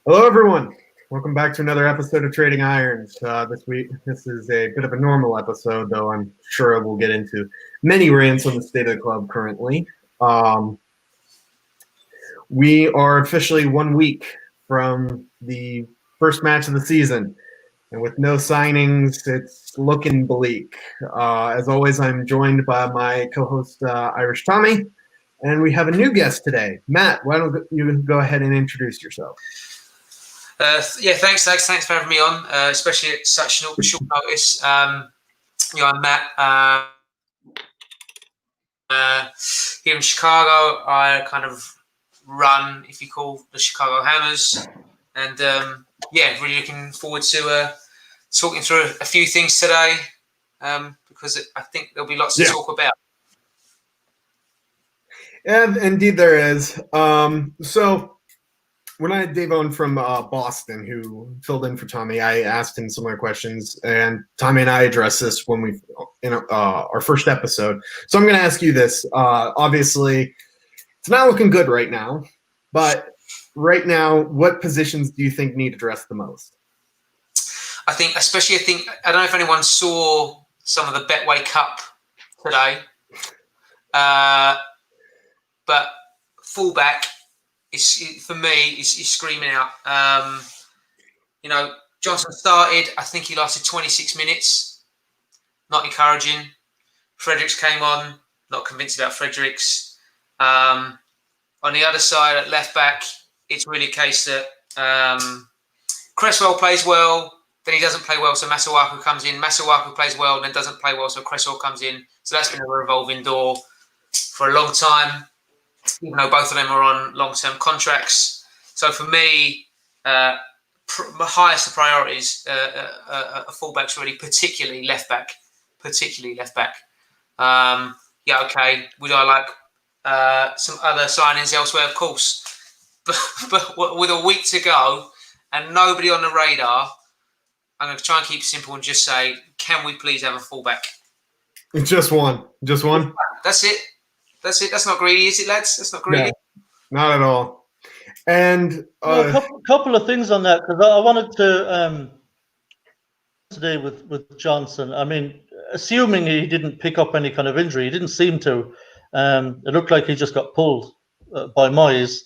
Hello, everyone. Welcome back to another episode of Trading Irons. This week, this is a bit of a normal episode, though I'm sure we'll get into many rants on the state of the club currently. Um, we are officially 1 week from the first match of the season, and with no signings, it's looking bleak. As always, I'm joined by my co-host Irish Tommy, and we have a new guest today. Matt, why don't you go ahead and introduce yourself? Thanks for having me on, especially at such short notice. I'm Matt. Here in Chicago, I kind of run, if you call, the Chicago Hammers, and really looking forward to talking through a few things today, because I think there'll be lots to talk about. And indeed, there is. So when I had Dave on from Boston, who filled in for Tommy, I asked him similar questions, and Tommy and I addressed this when we in our first episode. So I'm going to ask you this. Obviously, it's not looking good right now, but right now, what positions do you think need addressed the most? I don't know if anyone saw some of the Betway Cup today, but fullback for me is screaming out. Johnson started. I think he lasted 26 minutes. Not encouraging. Fredericks came on. Not convinced about Fredericks. On the other side, at left back, it's really a case that Cresswell plays well, then he doesn't play well, so Masuaku comes in. Masuaku plays well, and then doesn't play well, so Cresswell comes in. So that's been a revolving door for a long time, even though both of them are on long-term contracts. So for me, my highest of priorities are fullbacks, really, particularly left back. Okay, would I like some other signings elsewhere? Of course. But with a week to go and nobody on the radar, I'm going to try and keep it simple and just say, can we please have a fullback? Just one. That's it. That's not greedy, is it, lads? That's not greedy. No, not at all. And a couple of things on that, because I wanted to today with Johnson. I mean, assuming he didn't pick up any kind of injury, he didn't seem to. It looked like he just got pulled by Moyes.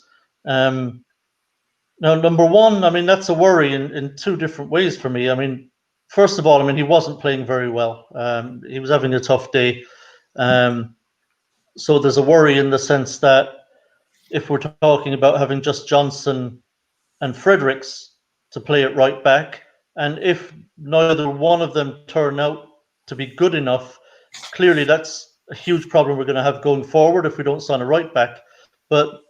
Now, number one, I mean, that's a worry in two different ways for me. I mean, first of all, I mean, he wasn't playing very well. He was having a tough day. So there's a worry in the sense that if we're talking about having just Johnson and Fredericks to play at right back, and if neither one of them turn out to be good enough, clearly that's a huge problem we're going to have going forward if we don't sign a right back. But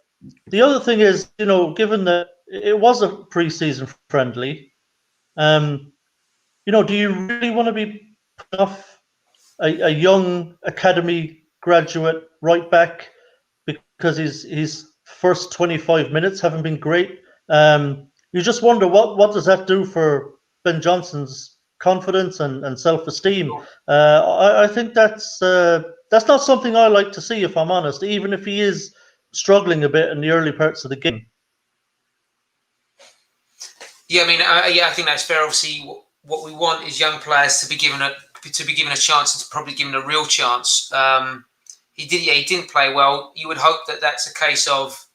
the other thing is, given that it was a pre-season friendly, do you really want to be putting off a young academy graduate right back because his first 25 minutes haven't been great? You just wonder what does that do for Ben Johnson's confidence and self-esteem. I think that's not something I like to see, if I'm honest, even if he is struggling a bit in the early parts of the game. Yeah, I mean, I think that's fair. Obviously, what we want is young players to be given a chance, and to probably given a real chance. He didn't play well. You would hope that that's a case of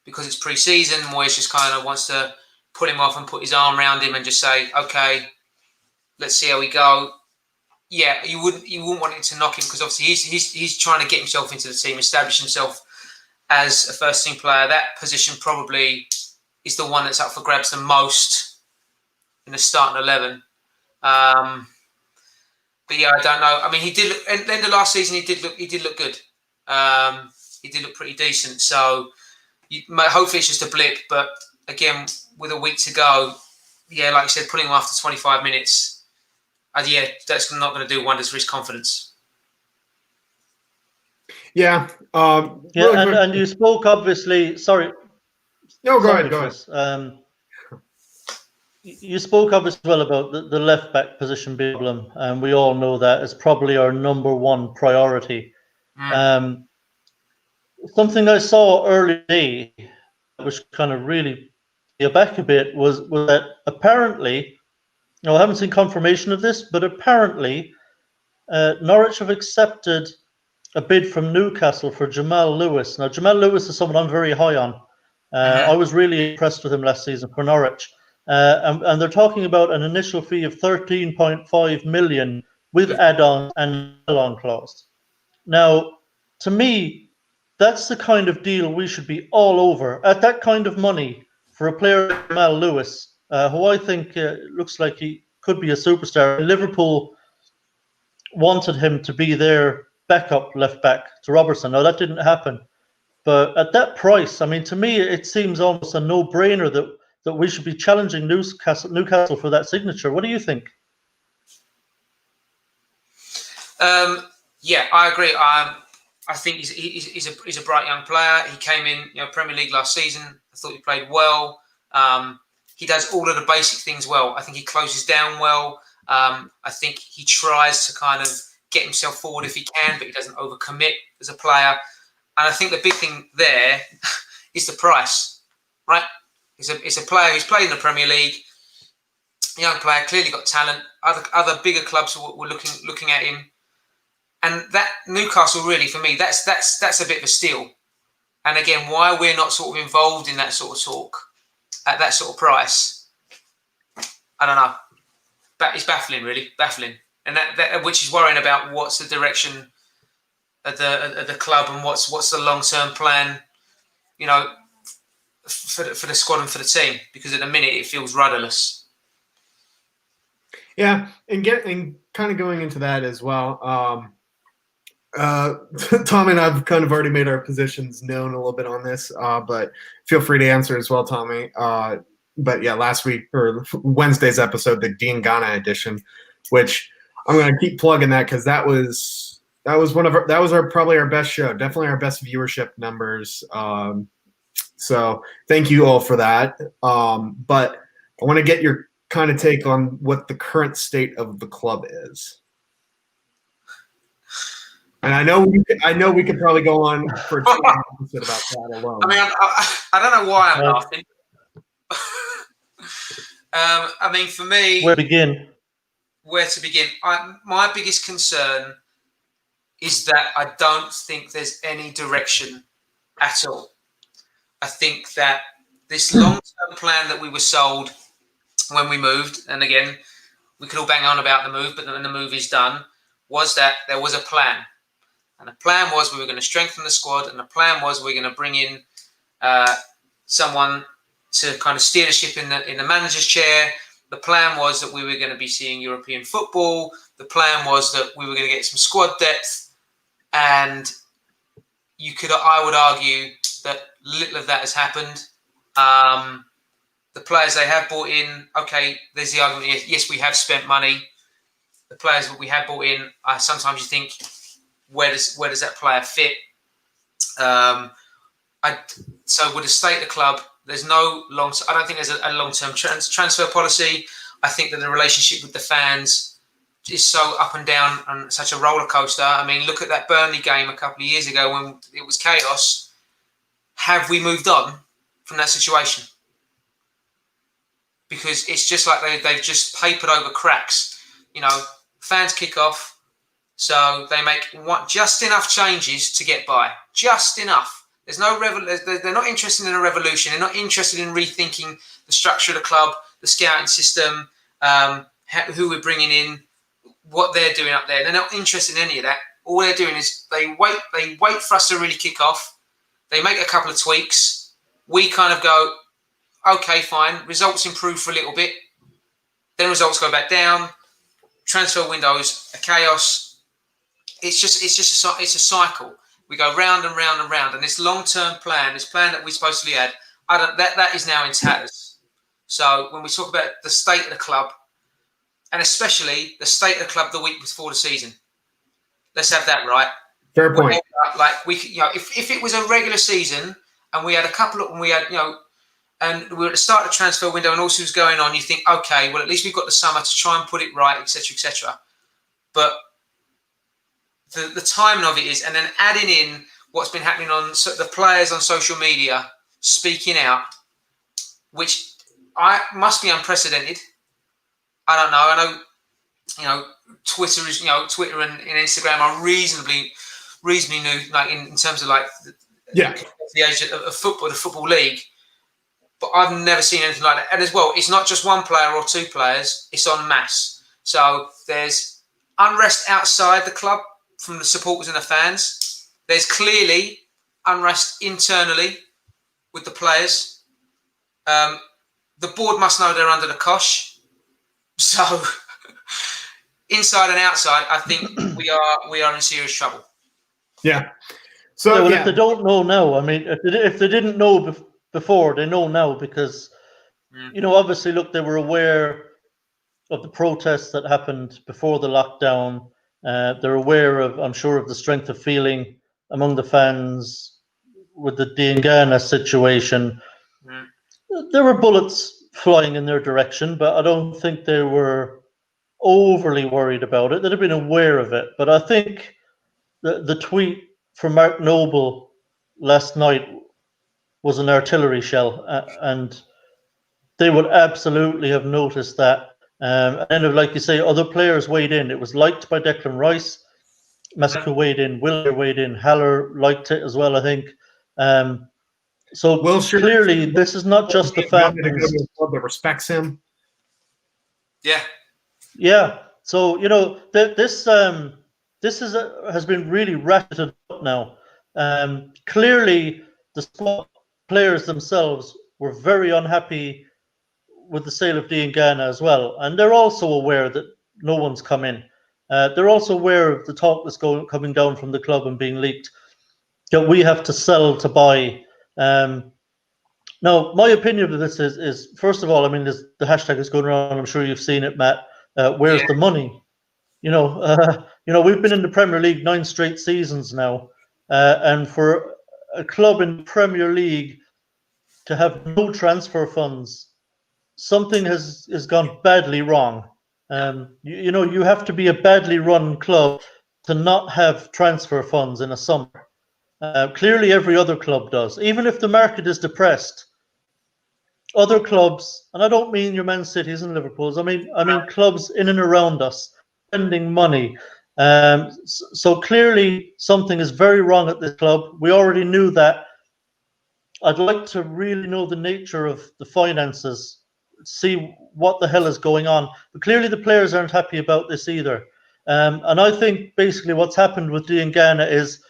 because it's pre-season, Moyes just kind of wants to pull him off and put his arm around him and just say, okay, let's see how we go. Yeah, you wouldn't want it to knock him, because obviously he's trying to get himself into the team, establish himself as a first team player. That position probably is the one that's up for grabs the most in the starting 11. But yeah, I don't know. I mean, he did look, at the end of last season, he did look good. He did look pretty decent. So hopefully it's just a blip. But again, with a week to go, yeah, like you said, putting him after 25 minutes, that's not going to do wonders for his confidence. Yeah. Really and you spoke, obviously. Sorry. No, go ahead. You spoke obviously well about the left back position being a problem, and we all know that is probably our number one priority. Something I saw early which kind of really you back a bit, was that apparently, I haven't seen confirmation of this, but apparently Norwich have accepted a bid from Newcastle for Jamal Lewis. Now, Jamal Lewis is someone I'm very high on. I was really impressed with him last season for Norwich. And they're talking about an initial fee of 13.5 million with add-on and add-on clause. Now, to me, that's the kind of deal we should be all over. At that kind of money for a player like Jamal Lewis, who I think looks like he could be a superstar. Liverpool wanted him to be their backup left back to Robertson. Now, that didn't happen. But at that price, I mean, to me, it seems almost a no-brainer that we should be challenging Newcastle for that signature. What do you think? Yeah, I agree. I think he's a bright young player. He came in, Premier League last season. I thought he played well. He does all of the basic things well. I think he closes down well. I think he tries to kind of get himself forward if he can, but he doesn't overcommit as a player. And I think the big thing there is the price, right? It's a player who's played in the Premier League, a young player, clearly got talent. Other bigger clubs were looking at him. And that Newcastle, really, for me, that's a bit of a steal. And again, why we're not sort of involved in that sort of talk at that sort of price, I don't know. But it's baffling, really, baffling. And that which is worrying about what's the direction of the club and what's the long-term plan, for the squad and for the team. Because at the minute, it feels rudderless. Yeah, and kind of going into that as well. Tommy and I've kind of already made our positions known a little bit on this, but feel free to answer as well, Tommy. But yeah, last week or Wednesday's episode, the Dean Ghana edition, which I'm going to keep plugging that because that was probably our best show, definitely our best viewership numbers. So thank you all for that. But I want to get your kind of take on what the current state of the club is. And I know we could probably go on for a episode about that alone. I mean, I don't know why I'm laughing. I mean, for me, Where to begin? My biggest concern is that I don't think there's any direction at all. I think that this long-term plan that we were sold when we moved, and again, we could all bang on about the move, but when the move is done, was that there was a plan. And the plan was we were going to strengthen the squad, and the plan was we were going to bring in someone to kind of steer the ship in the manager's chair. The plan was that we were going to be seeing European football. The plan was that we were going to get some squad depth, and I would argue that little of that has happened. The players they have brought in, okay, there's the argument. Yes, we have spent money. The players that we have brought in, sometimes you think, where does that player fit? So with the state of the club, there's no I don't think there's a long-term transfer policy. I think that the relationship with the fans is so up and down and such a roller coaster. I mean, look at that Burnley game a couple of years ago when it was chaos. Have we moved on from that situation? Because it's just like they've just papered over cracks. Fans kick off, so they make just enough changes to get by. Just enough. There's no they're not interested in a revolution. They're not interested in rethinking the structure of the club, the scouting system, who we're bringing in, what they're doing up there. They're not interested in any of that. All they're doing is they wait for us to really kick off. They make a couple of tweaks. We kind of go, okay, fine. Results improve for a little bit. Then results go back down. Transfer windows are chaos. It's a cycle. We go round and round and round. And this long-term plan, this plan that we supposedly had, that is now in tatters. So when we talk about the state of the club, and especially the state of the club the week before the season, let's have that right. Fair point. If it was a regular season and we had and we were at the start of the transfer window and all this was going on, you think, okay, well, at least we've got the summer to try and put it right, etc., etc. But the timing of it is, and then adding in what's been happening on the players on social media speaking out, which must be unprecedented. I don't know. I know, Twitter and Instagram are reasonably new, like in terms of like the age of football, the football league. But I've never seen anything like that. And as well, it's not just one player or two players; it's en masse. So there's unrest outside the club from the supporters and the fans. There's clearly unrest internally with the players. The board must know they're under the cosh. So inside and outside, I think we are in serious trouble. Yeah. So if they don't know now, I mean, if they didn't know before, they know now because, obviously, look, they were aware of the protests that happened before the lockdown. They're aware of, I'm sure, of the strength of feeling among the fans with the Diangana situation. There were bullets flying in their direction, but I don't think they were overly worried about it. They'd have been aware of it. But I think the tweet from Mark Noble last night was an artillery shell, and they would absolutely have noticed that. And then, like you say, other players weighed in. It was liked by Declan Rice. Masako weighed in. Wilshere weighed in. Haller liked it as well, I think. So Wilshere, clearly, this is not just the fans that respects him. Yeah. Yeah. So this has been really ratcheted up now. Clearly, the squad players themselves were very unhappy with the sale of Diangana as well, and they're also aware that no one's come in. They're also aware of the talk that's coming down from the club and being leaked that we have to sell to buy. Now, my opinion of this is first of all, I mean, the hashtag is going around. I'm sure you've seen it, Matt. Where's the money? We've been in the Premier League 9 straight seasons now, and for a club in the Premier League to have no transfer funds, something has gone badly wrong. You have to be a badly run club to not have transfer funds in a summer. Clearly, every other club does. Even if the market is depressed, other clubs, and I don't mean your Man Cities and Liverpools. I mean clubs in and around us spending money. So clearly, something is very wrong at this club. We already knew that. I'd like to really know the nature of the finances, see what the hell is going on. But clearly, the players aren't happy about this either. And I think basically what's happened with Diangana is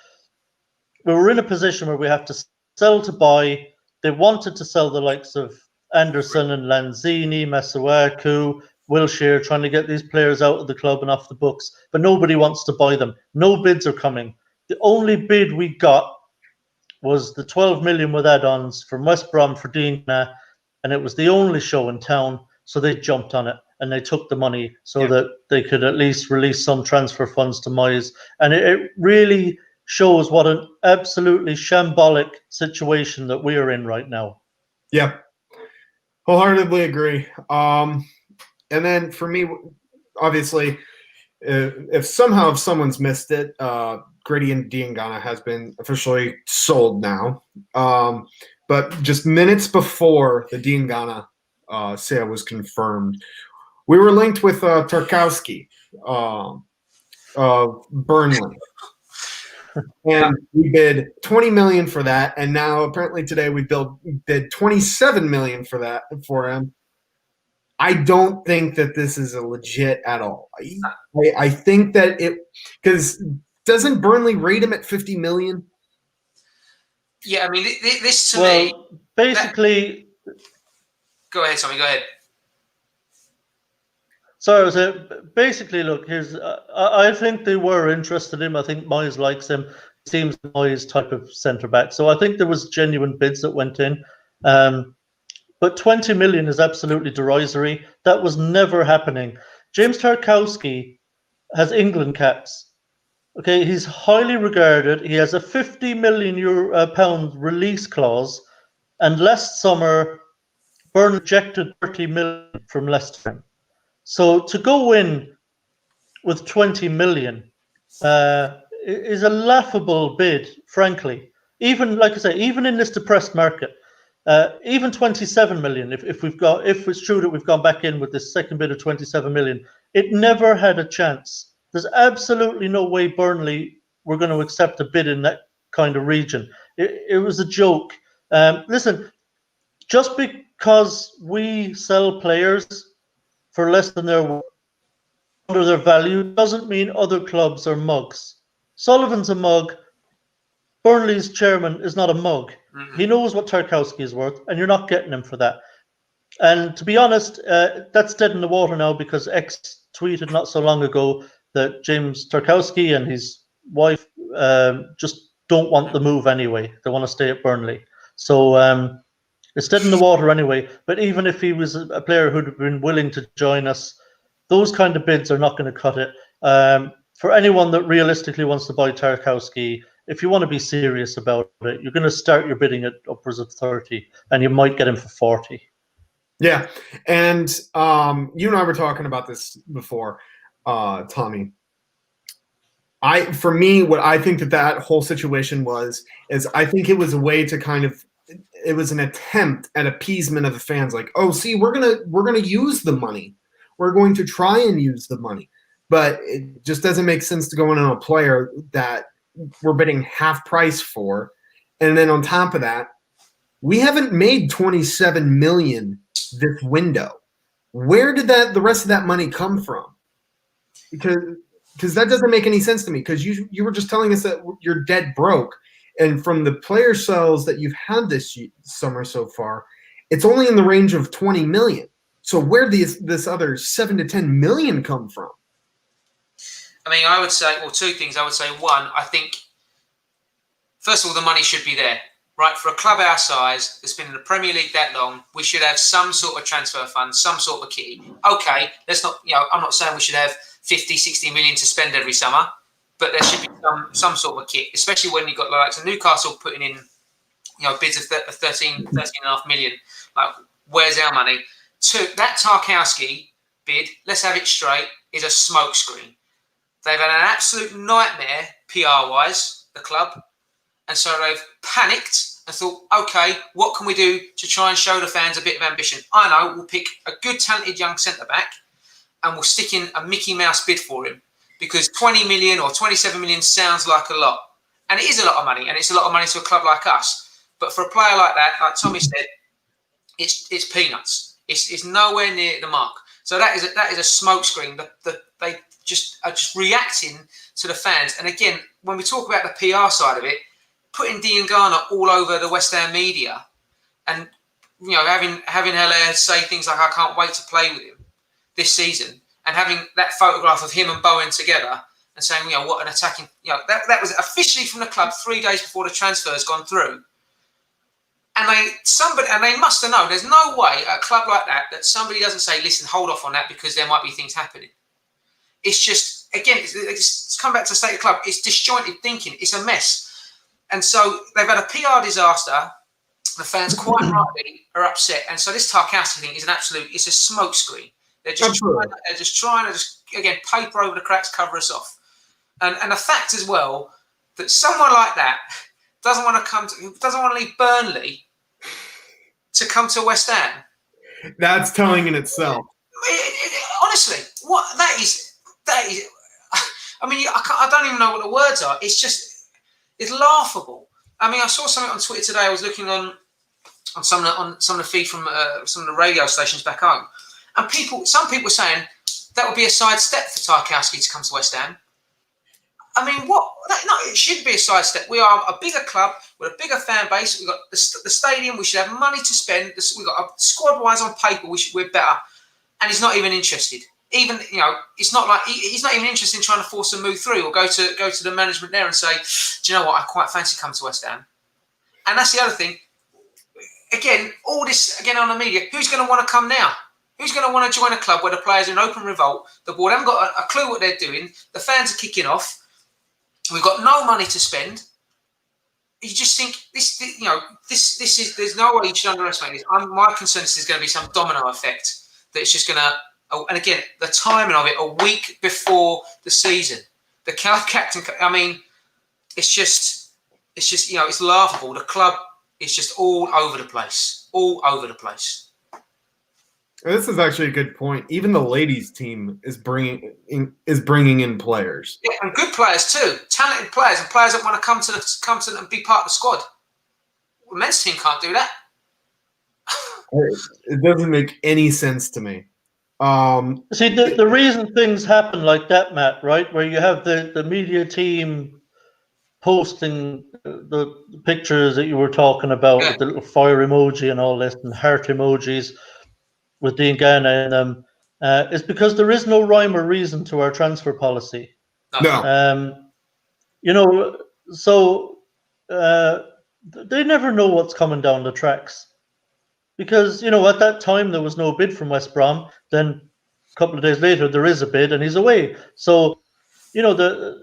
we were in a position where we have to sell to buy. They wanted to sell the likes of Anderson and Lanzini, Masuaku, Wilshere, trying to get these players out of the club and off the books, but nobody wants to buy them. No bids are coming. The only bid we got was the 12 million with add-ons from West Brom for Diangana, and it was the only show in town, so they jumped on it and they took the money so that they could at least release some transfer funds to Moyes. And it really shows what an absolutely shambolic situation that we are in right now. Yeah, wholeheartedly agree. And then for me, obviously, if someone's missed it, Gradient Diangana has been officially sold now. But just minutes before the Diangana sale was confirmed, we were linked with Tarkowski of Burnley. And we bid 20 million for that, and now apparently today we bid 27 million for him. I don't think that this is a legit at all. I think that because doesn't Burnley rate him at 50 million? Yeah, I mean this to me. Basically, go ahead, Tommy. Go ahead. So basically, look, I think they were interested in him. I think Moyes likes him. Seems Moyes type of centre back. So I think there was genuine bids that went in. But 20 million is absolutely derisory. That was never happening. James Tarkowski has England caps. Okay, he's highly regarded. He has a 50 million pound release clause, and last summer, Burnley rejected 30 million from Leicester. So to go in with 20 million is a laughable bid, frankly. Even, like I say, even in this depressed market. Even 27 million, if it's true that we've gone back in with this second bid of 27 million, it never had a chance. There's absolutely no way Burnley were going to accept a bid in that kind of region. It was a joke. Listen, just because we sell players for less than under their value doesn't mean other clubs are mugs. Sullivan's a mug. Burnley's chairman is not a mug. He knows what Tarkowski is worth, and you're not getting him for that. And to be honest, that's dead in the water now, because X tweeted not so long ago that James Tarkowski and his wife just don't want the move anyway. They want to stay at Burnley. So it's dead in the water anyway. But even if he was a player who'd have been willing to join us, those kind of bids are not going to cut it. For anyone that realistically wants to buy Tarkowski, if you want to be serious about it, you're going to start your bidding at upwards of 30, and you might get him for 40. Yeah, and you and I were talking about this before, Tommy. For me, what I think that whole situation is I think it was a way to it was an attempt at appeasement of the fans. Like, oh, see, we're gonna use the money. We're going to try and use the money, but it just doesn't make sense to go in on a player that we're bidding half price for, and then on top of that, we haven't made 27 million this window. Where did the rest of that money come from? Because that doesn't make any sense to me. Because you were just telling us that you're dead broke, and from the player sales that you've had this summer so far, it's only in the range of 20 million. So where did this other 7 to 10 million come from? I mean, I would say, well, two things. I would say, one, I think, first of all, the money should be there, right? For a club our size that's been in the Premier League that long, we should have some sort of transfer fund, some sort of kitty. Okay, let's not, I'm not saying we should have 50, 60 million to spend every summer, but there should be some sort of kit, especially when you've got like Newcastle putting in, bids of 13.5 million. Like, where's our money? Two, that Tarkowski bid, let's have it straight, is a smokescreen. They've had an absolute nightmare PR-wise, the club, and so they've panicked and thought, okay, what can we do to try and show the fans a bit of ambition? I know, we'll pick a good, talented young centre-back and we'll stick in a Mickey Mouse bid for him, because 20 million or 27 million sounds like a lot. And it is a lot of money, and it's a lot of money to a club like us. But for a player like that, like Tommy said, it's peanuts. It's nowhere near the mark. So that is a smokescreen. They are just reacting to the fans. And again, when we talk about the PR side of it, putting Diangana all over the West Ham media, and having Haller say things like, "I can't wait to play with him this season," and having that photograph of him and Bowen together, and saying, what an attacking, that was officially from the club 3 days before the transfer has gone through. And they must have known. There's no way at a club like that somebody doesn't say, listen, hold off on that because there might be things happening. It's just, again, it's come back to the state of the club. It's disjointed thinking. It's a mess. And so they've had a PR disaster. The fans quite rightly are upset. And so this Tarkowski thing is it's a smokescreen. They're just trying to again, paper over the cracks, cover us off. And the fact as well that someone like that doesn't want to leave Burnley to come to West Ham. That's telling in itself. Honestly, that is. I mean, I don't even know what the words are. It's laughable. I mean, I saw something on Twitter today. I was looking on some of the feed from some of the radio stations back home, and some people were saying that would be a sidestep for Tarkowski to come to West Ham. I mean, what? No, it should be a sidestep. We are a bigger club with a bigger fan base. We've got the stadium. We should have money to spend. We've got squad-wise on paper. We're better, and he's not even interested. Even it's not like he's not even interested in trying to force a move through or go to the management there and say, do you know what? I quite fancy coming to West Ham. And that's the other thing. Again, all this again on the media. Who's going to want to come now? Who's going to want to join a club where the players are in open revolt? The board haven't got a clue what they're doing. The fans are kicking off. We've got no money to spend. You just think this is. There's no way you should underestimate this. My concern is there's going to be some domino effect that it's just going to. And again, the timing of it a week before the season. The club captain. I mean, it's just it's laughable. The club It's just all over the place. All over the place. This is actually a good point. Even the ladies' team is bringing in players. Yeah, and good players too, talented players, and players that want to come to them and be part of the squad. The men's team can't do that. It doesn't make any sense to me. See, the reason things happen like that, Matt, right, where you have the media team posting the pictures that you were talking about with the little fire emoji and all this and heart emojis with Diangana in them, is because there is no rhyme or reason to our transfer policy. No. You know, so they never know what's coming down the tracks. Because, you know, at that time there was no bid from West Brom. Then a couple of days later there is a bid and he's away. So, you know,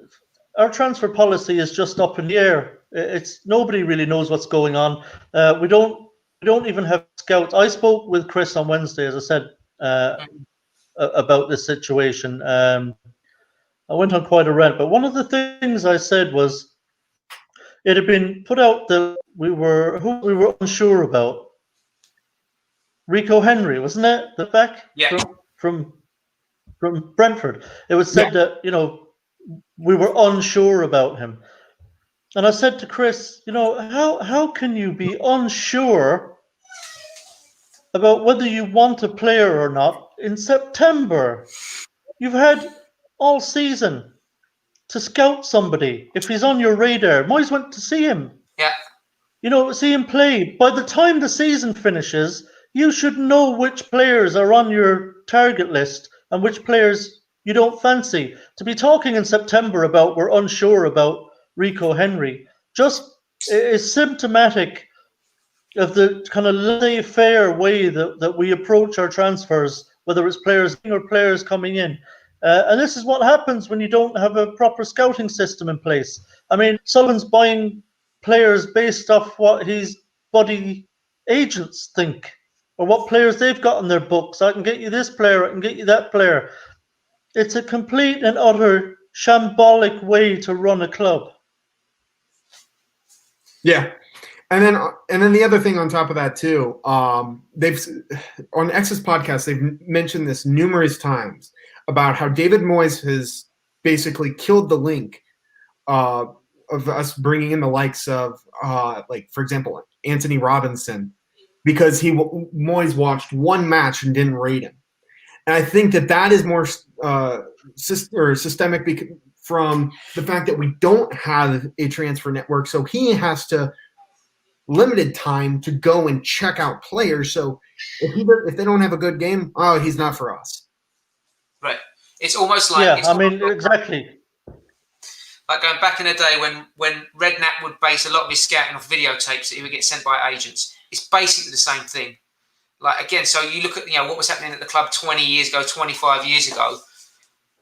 our transfer policy is just up in the air. It's nobody really knows what's going on. We don't even have scouts. I spoke with Chris on Wednesday, as I said, about this situation. I went on quite a rant, but one of the things I said was it had been put out that we were unsure about. Rico Henry, wasn't it? The back from Brentford. It was said that, you know, we were unsure about him. And I said to Chris, you know, how can you be unsure about whether you want a player or not in September? You've had all season to scout somebody. If he's on your radar, Moyes went to see him. Yeah. You know, see him play. By the time the season finishes, you should know which players are on your target list and which players you don't fancy. To be talking in September about we're unsure about Rico Henry just is symptomatic of the kind of laissez-faire way that we approach our transfers, whether it's players in or players coming in. And this is what happens when you don't have a proper scouting system in place. I mean, Sullivan's buying players based off what his buddy agents think, or what players they've got in their books. I can get you this player, I can get you that player. It's a complete and utter shambolic way to run a club. Yeah. And then the other thing on top of that too, they've on X's podcast, they've mentioned this numerous times about how David Moyes has basically killed the link of us bringing in the likes of, like, for example, Anthony Robinson, because Moyes watched one match and didn't rate him. And I think that is more systemic from the fact that we don't have a transfer network. So he has to limited time to go and check out players. So if they don't have a good game, he's not for us. Right. It's almost like exactly. Like going back in the day when Redknapp would base a lot of his scouting off videotapes that he would get sent by agents. It's basically the same thing. Like, again, so you look at, you know, what was happening at the club 20 years ago, 25 years ago,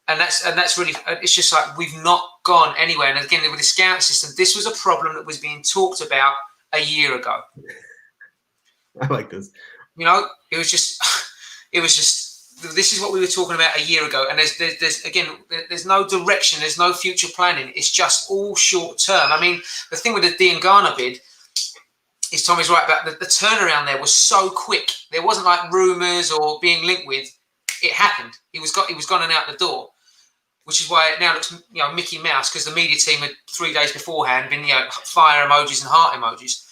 and that's really, it's just like we've not gone anywhere. And again, with the scouting system, this was a problem that was being talked about a year ago. I like this. You know, it was just this is what we were talking about a year ago, and there's no direction, there's no future planning. It's just all short term. I mean, the thing with the Diangana bid is Tommy's right about the turnaround there was so quick. There wasn't like rumours or being linked with. It happened. He was gone and out the door, which is why it now looks, you know, Mickey Mouse, because the media team had 3 days beforehand been, you know, fire emojis and heart emojis.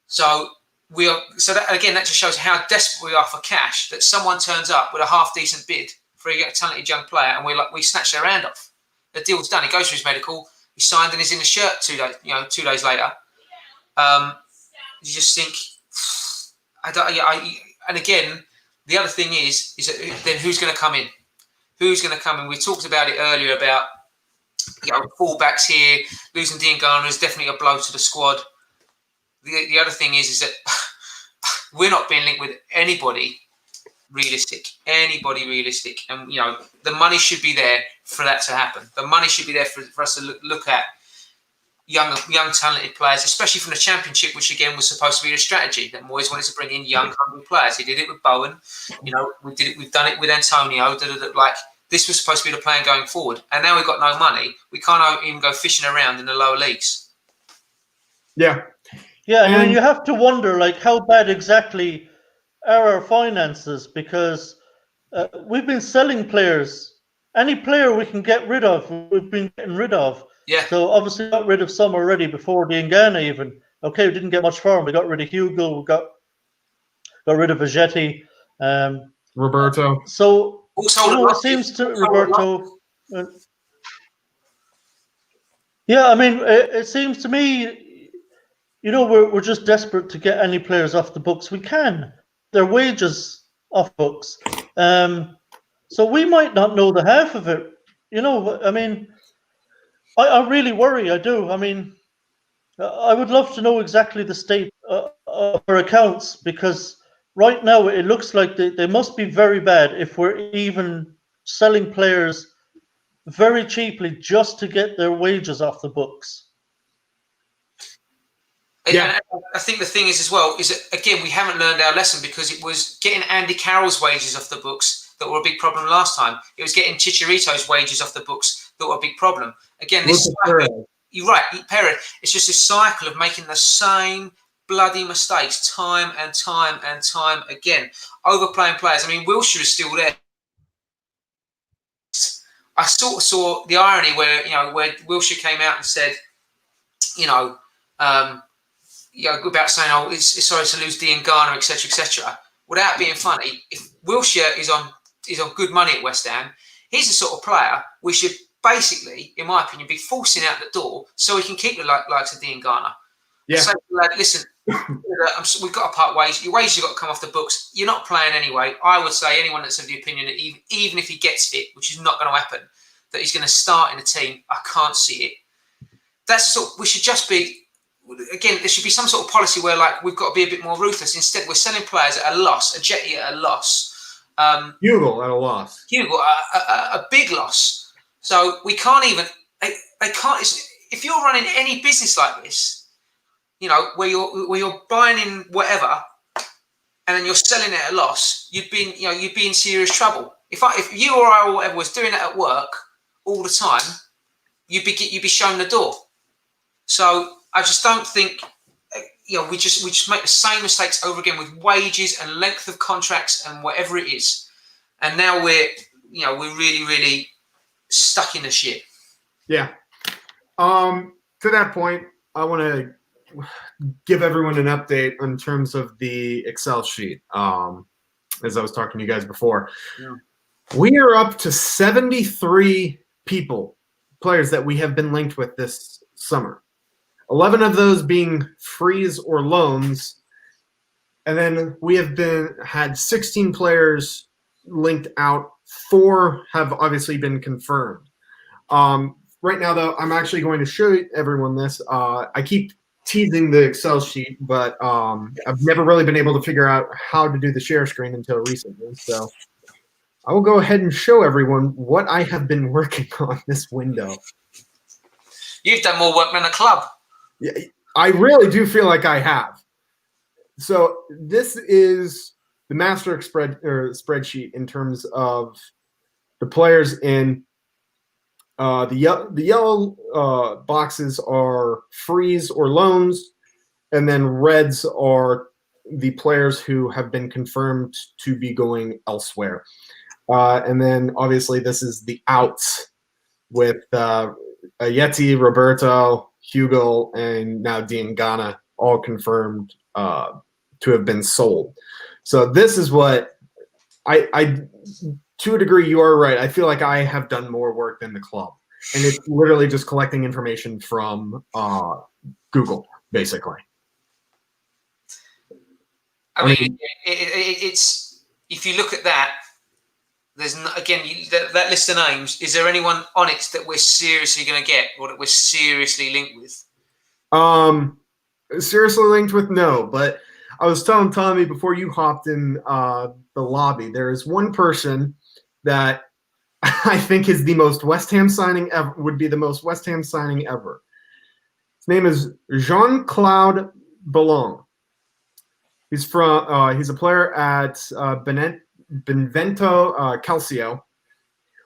So that just shows how desperate we are for cash, that someone turns up with a half decent bid for a talented young player, and we snatch their hand off. The deal's done. He goes for his medical. He signed and is in the shirt 2 days later. You just think, and again, the other thing is that then who's going to come in? Who's going to come in? We talked about it earlier about, you know, fullbacks here. Losing Diangana is definitely a blow to the squad. The other thing is that we're not being linked with anybody realistic. And, you know, the money should be there for that to happen. The money should be there for us to look at young talented players, especially from the Championship, which again was supposed to be a strategy that Moyes wanted to bring in young, hungry players. He did it with Bowen. You know, we've done it with Antonio. Like, this was supposed to be the plan going forward. And now we've got no money. We can't even go fishing around in the lower leagues. Yeah. Yeah, I mean, And you have to wonder, like, how bad exactly are our finances? Because we've been selling players. Any player we can get rid of, we've been getting rid of. Yeah. So obviously, got rid of some already before Diangana even. Okay, we didn't get much for him. We got rid of Hugo. We got rid of Vegetti. Roberto. So All sold at it last. seems to All sold at last. Roberto. Yeah, I mean, it seems to me, we're just desperate to get any players off the books we can. Their wages off books. So we might not know the half of it. I mean, I really worry. I do. I mean, I would love to know exactly the state of our accounts, because right now it looks like they must be very bad if we're even selling players very cheaply just to get their wages off the books. Yeah. And I think the thing is as well is that, again, we haven't learned our lesson, because it was getting Andy Carroll's wages off the books that were a big problem last time. It was getting Chicharito's wages off the books that were a big problem. Again, this cycle, you're right, Perez. It's just a cycle of making the same bloody mistakes time and time and time again. Overplaying players. I mean, Wilshere is still there. I sort of saw the irony where Wilshere came out and said, about saying, "Oh, it's sorry to lose Diangana, etc., etc." Without being funny, if Wilshere is on good money at West Ham, he's the sort of player we should basically, in my opinion, be forcing out the door so we can keep the likes of Diangana. Yeah. So, listen, we've got to part ways. Your wages have got to come off the books. You're not playing anyway. I would say anyone that's of the opinion that even if he gets fit, which is not going to happen, that he's going to start in a team, I can't see it. That's the sort. We should just be. Again, there should be some sort of policy where, like, we've got to be a bit more ruthless. Instead, we're selling players at a loss, a Jetty at a loss. Hugo at a loss. Hugo, a big loss. So we can't even. They can't. If you're running any business like this, where you're buying in whatever, and then you're selling it at a loss, you'd be in serious trouble. If you or I or whatever was doing that at work all the time, you'd be shown the door. So I just don't think, we just make the same mistakes over again with wages and length of contracts and whatever it is, and now we're really, really stuck in the shit. Yeah. To that point, I want to give everyone an update in terms of the Excel sheet. As I was talking to you guys before, we are up to 73 players that we have been linked with this summer. 11 of those being frees or loans, and then we have had 16 players linked out. 4 have obviously been confirmed. Right now, though, I'm actually going to show everyone this. I keep teasing the Excel sheet, but I've never really been able to figure out how to do the share screen until recently. So I will go ahead and show everyone what I have been working on this window. You've done more work than a club. Yeah, I really do feel like I have. So this is the master spreadsheet in terms of the players in the yellow boxes are frees or loans, and then reds are the players who have been confirmed to be going elsewhere. And then obviously this is the outs with Yeti, Roberto, Hugo, and now Diangana, all confirmed to have been sold. So this is what I to a degree, you are right. I feel like I have done more work than the club, and it's literally just collecting information from Google, basically. I mean, it's if you look at that, there's that list of names. Is there anyone on it that we're seriously going to get, or that we're seriously linked with? Seriously linked with no, but I was telling Tommy before you hopped in the lobby, there is one person that I think is the most West Ham signing ever, would be the most West Ham signing ever. His name is Jean-Claude Boulogne. He's a player at Benevento Calcio,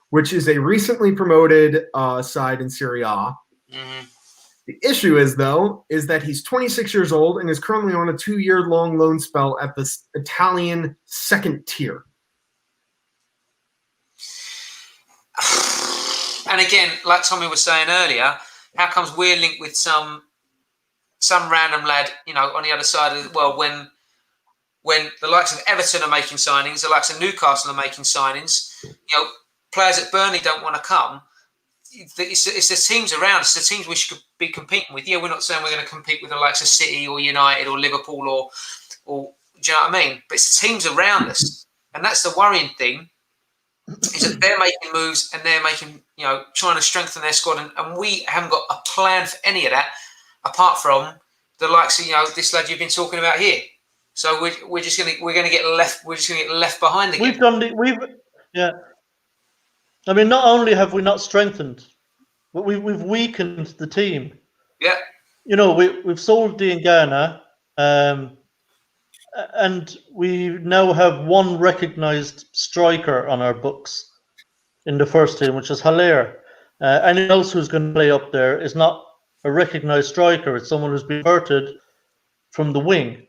which is a recently promoted side in Serie A. Mm-hmm. The issue is, though, is that he's 26 years old and is currently on a 2-year-long loan spell at the Italian second tier. And again, like Tommy was saying earlier, how comes we're linked with some random lad, on the other side of the world when the likes of Everton are making signings, the likes of Newcastle are making signings, players at Burnley don't want to come. It's the teams around us, the teams we should be competing with. Yeah, we're not saying we're going to compete with the likes of City or United or Liverpool or do you know what I mean? But it's the teams around us. And that's the worrying thing, is that they're making moves and they're making, trying to strengthen their squad. And we haven't got a plan for any of that, apart from the likes of, this lad you've been talking about here. So we're just gonna get left behind again. Yeah. I mean, not only have we not strengthened, but we've weakened the team. Yeah. We've sold Diangana, and we now have one recognised striker on our books in the first team, which is Haller. Anyone else who's going to play up there is not a recognised striker. It's someone who's been converted from the wing.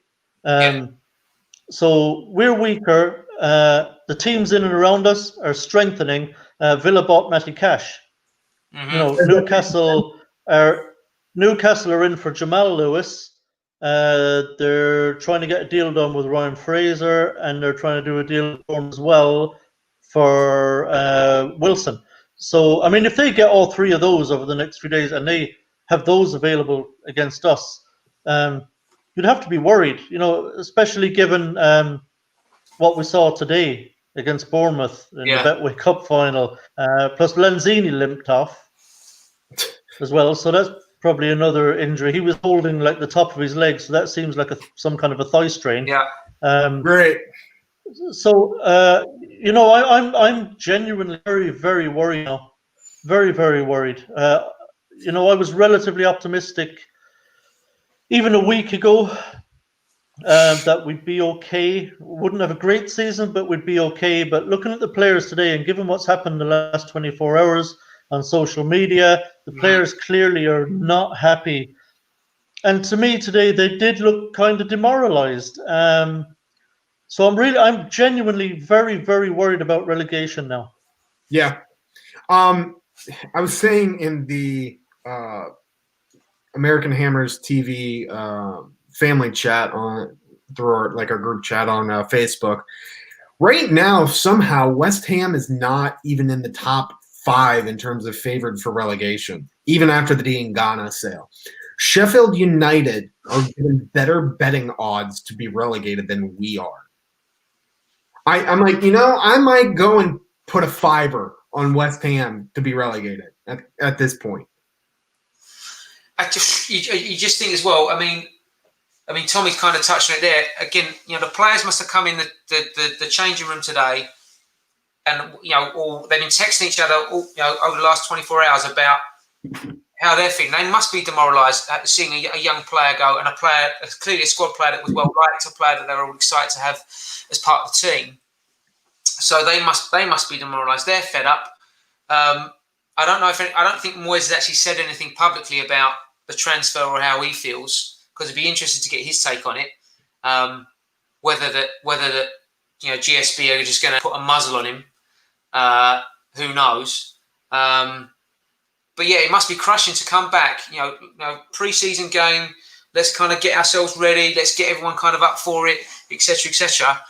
So we're weaker. The teams in and around us are strengthening. Villa bought Matty Cash. Mm-hmm. Newcastle are in for Jamal Lewis. They're trying to get a deal done with Ryan Fraser, and they're trying to do a deal as well for Wilson. So, I mean, if they get all three of those over the next few days and they have those available against us, you'd have to be worried, especially given what we saw today against Bournemouth in the Betway Cup final. Plus Lanzini limped off as well, so that's probably another injury. He was holding like the top of his leg, so that seems like some kind of a thigh strain. Yeah. Great. So I'm genuinely very, very worried now. Very, very worried. I was relatively optimistic even a week ago that we'd be okay. Wouldn't have a great season, but we'd be okay. But looking at the players today and given what's happened in the last 24 hours on social media, the players clearly are not happy. And to me today, they did look kind of demoralized. So I'm genuinely very, very worried about relegation now. Yeah. I was saying in the American Hammers TV family chat through our group chat on Facebook. Right now, somehow West Ham is not even in the top 5 in terms of favored for relegation, even after the Diangana sale. Sheffield United are given better betting odds to be relegated than we are. I'm like, I might go and put a $5 on West Ham to be relegated at this point. You just think as well. I mean, Tommy's kind of touched on it there. Again, the players must have come in the changing room today, and or they've been texting each other over the last 24 hours about how they're feeling. They must be demoralised at seeing a young player go, and clearly a squad player that was well liked, a player that they were all excited to have as part of the team. So they must be demoralised. They're fed up. I don't think Moyes has actually said anything publicly about the transfer or how he feels, because it'd be interesting to get his take on it. Whether that GSB are just going to put a muzzle on him, who knows? But yeah, it must be crushing to come back. Pre-season game. Let's kind of get ourselves ready. Let's get everyone kind of up for it, etc., etc.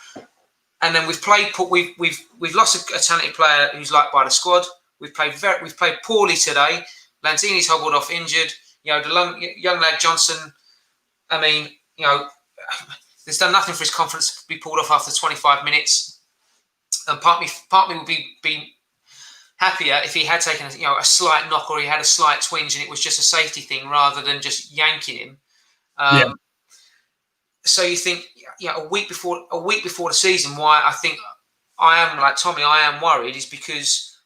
And then we've lost a talented player who's liked by the squad. We've played poorly today. Lanzini's hobbled off injured. The young lad Johnson. I mean, there's done nothing for his confidence to be pulled off after 25 minutes. And part me would be happier if he had taken a slight knock, or he had a slight twinge and it was just a safety thing rather than just yanking him. So you think, a week before the season, why I think I am like Tommy, I am worried, is because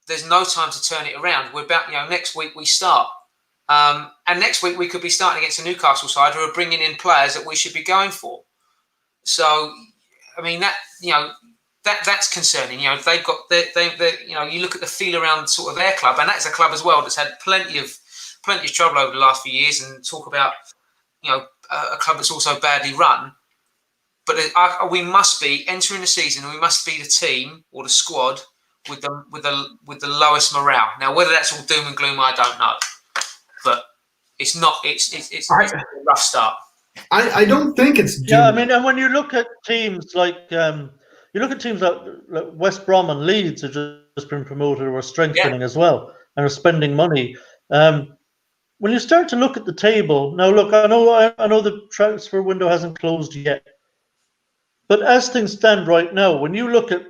there's no time to turn it around. We're about, next week we start. And next week we could be starting against a Newcastle side who are bringing in players that we should be going for. So, I mean, that's concerning. They've got you look at the feel around sort of their club, and that's a club as well that's had plenty of plenty of trouble over the last few years, and talk about a club that's also badly run. But we must be entering the season, and we must be the team or the squad with the lowest morale. Now, whether that's all doom and gloom, I don't know, but it's not. It's a rough start. I don't think it's doom. Yeah, I mean, and when you look at teams like West Brom and Leeds have just been promoted or are strengthening as well and are spending money. When you start to look at the table now, look, I know the transfer window hasn't closed yet, but as things stand right now, when you look at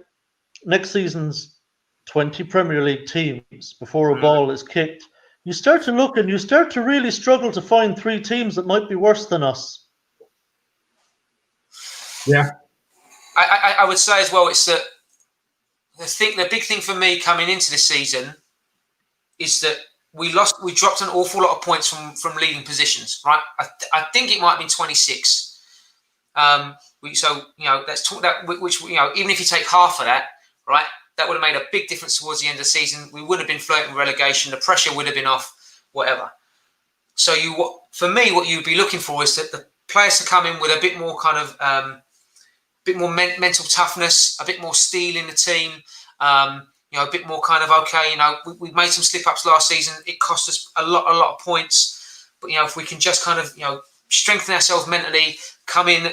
next season's 20 Premier League teams before a ball is kicked, you start to look and you start to really struggle to find 3 teams that might be worse than us. Yeah. I would say as well, it's that the big thing for me coming into this season is that we dropped an awful lot of points from leading positions, right? I think it might have been 26. Let's talk that, which even if you take half of that, right, that would have made a big difference towards the end of the season. We wouldn't have been flirting with relegation. The pressure would have been off, whatever. So for me, what you'd be looking for is that the players to come in with a bit more kind of mental toughness, a bit more steel in the team. A bit more kind of we made some slip ups last season. It cost us a lot of points. But if we can just kind of strengthen ourselves mentally, come in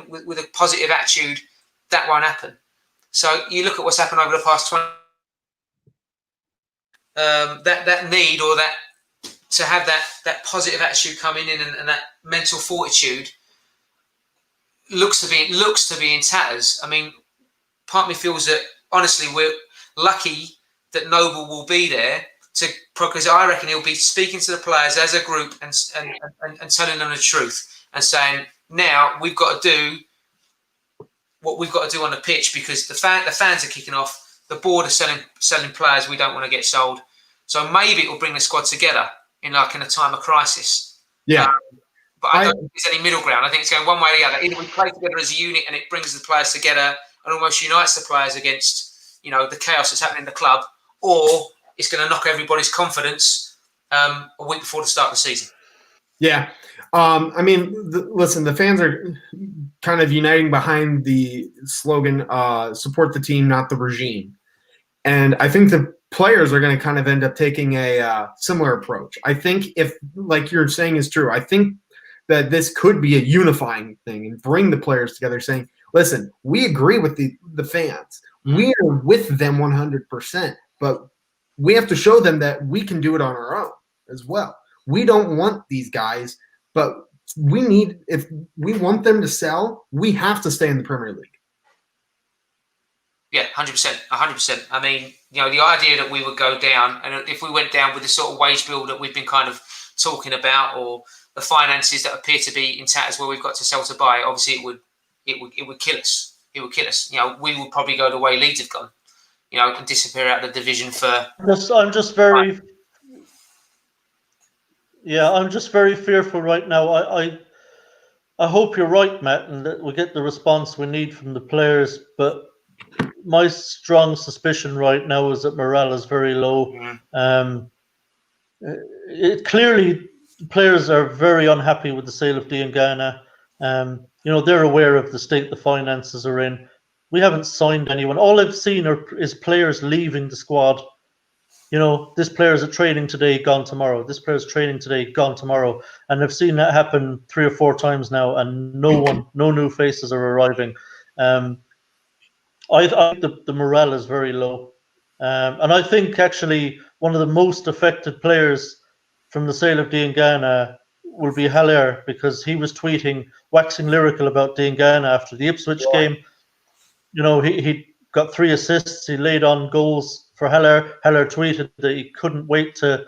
with a positive attitude, that won't happen. So you look at what's happened over the past 20. That need or that to have that positive attitude coming in and that mental fortitude looks to be in tatters. I mean, part of me feels that honestly we're lucky that Noble will be there because I reckon he'll be speaking to the players as a group and telling them the truth and saying, now we've got to do what we've got to do on the pitch because the fans are kicking off. The board are selling players we don't want to get sold. So maybe it will bring the squad together in a time of crisis. Yeah. But I don't think there's any middle ground. I think it's going one way or the other. Either we play together as a unit and it brings the players together and almost unites the players against the chaos that's happening in the club, or it's going to knock everybody's confidence a week before the start of the season. Yeah. I mean, listen, the fans are kind of uniting behind the slogan, support the team, not the regime. And I think the players are going to kind of end up taking a similar approach. I think if, like you're saying is true, I think that this could be a unifying thing and bring the players together saying, listen, we agree with the fans. We are with them 100%, but we have to show them that we can do it on our own as well. We don't want these guys, but if we want them to sell, we have to stay in the Premier League. Yeah, 100%. I mean, the idea that we would go down, and if we went down with the sort of wage bill that we've been kind of talking about, or the finances that appear to be in tatters where we've got to sell to buy, obviously it would kill us. It would kill us. We would probably go the way Leeds have gone, and disappear out of the division for. I'm just very fearful right now. I hope you're right, Matt, and that we get the response we need from the players. But my strong suspicion right now is that morale is very low. Clearly, players are very unhappy with the sale of Diangana. They're aware of the state the finances are in. We haven't signed anyone. All I've seen is players leaving the squad. This player's at training today, gone tomorrow. This player's training today, gone tomorrow. And I've seen that happen 3 or 4 times now, and no new faces are arriving. I think the morale is very low. And I think actually one of the most affected players from the sale of Diangana will be Haller, because he was waxing lyrical about Diangana after the Ipswich game. He got 3 assists. He laid on goals for Haller. Haller tweeted that he couldn't wait to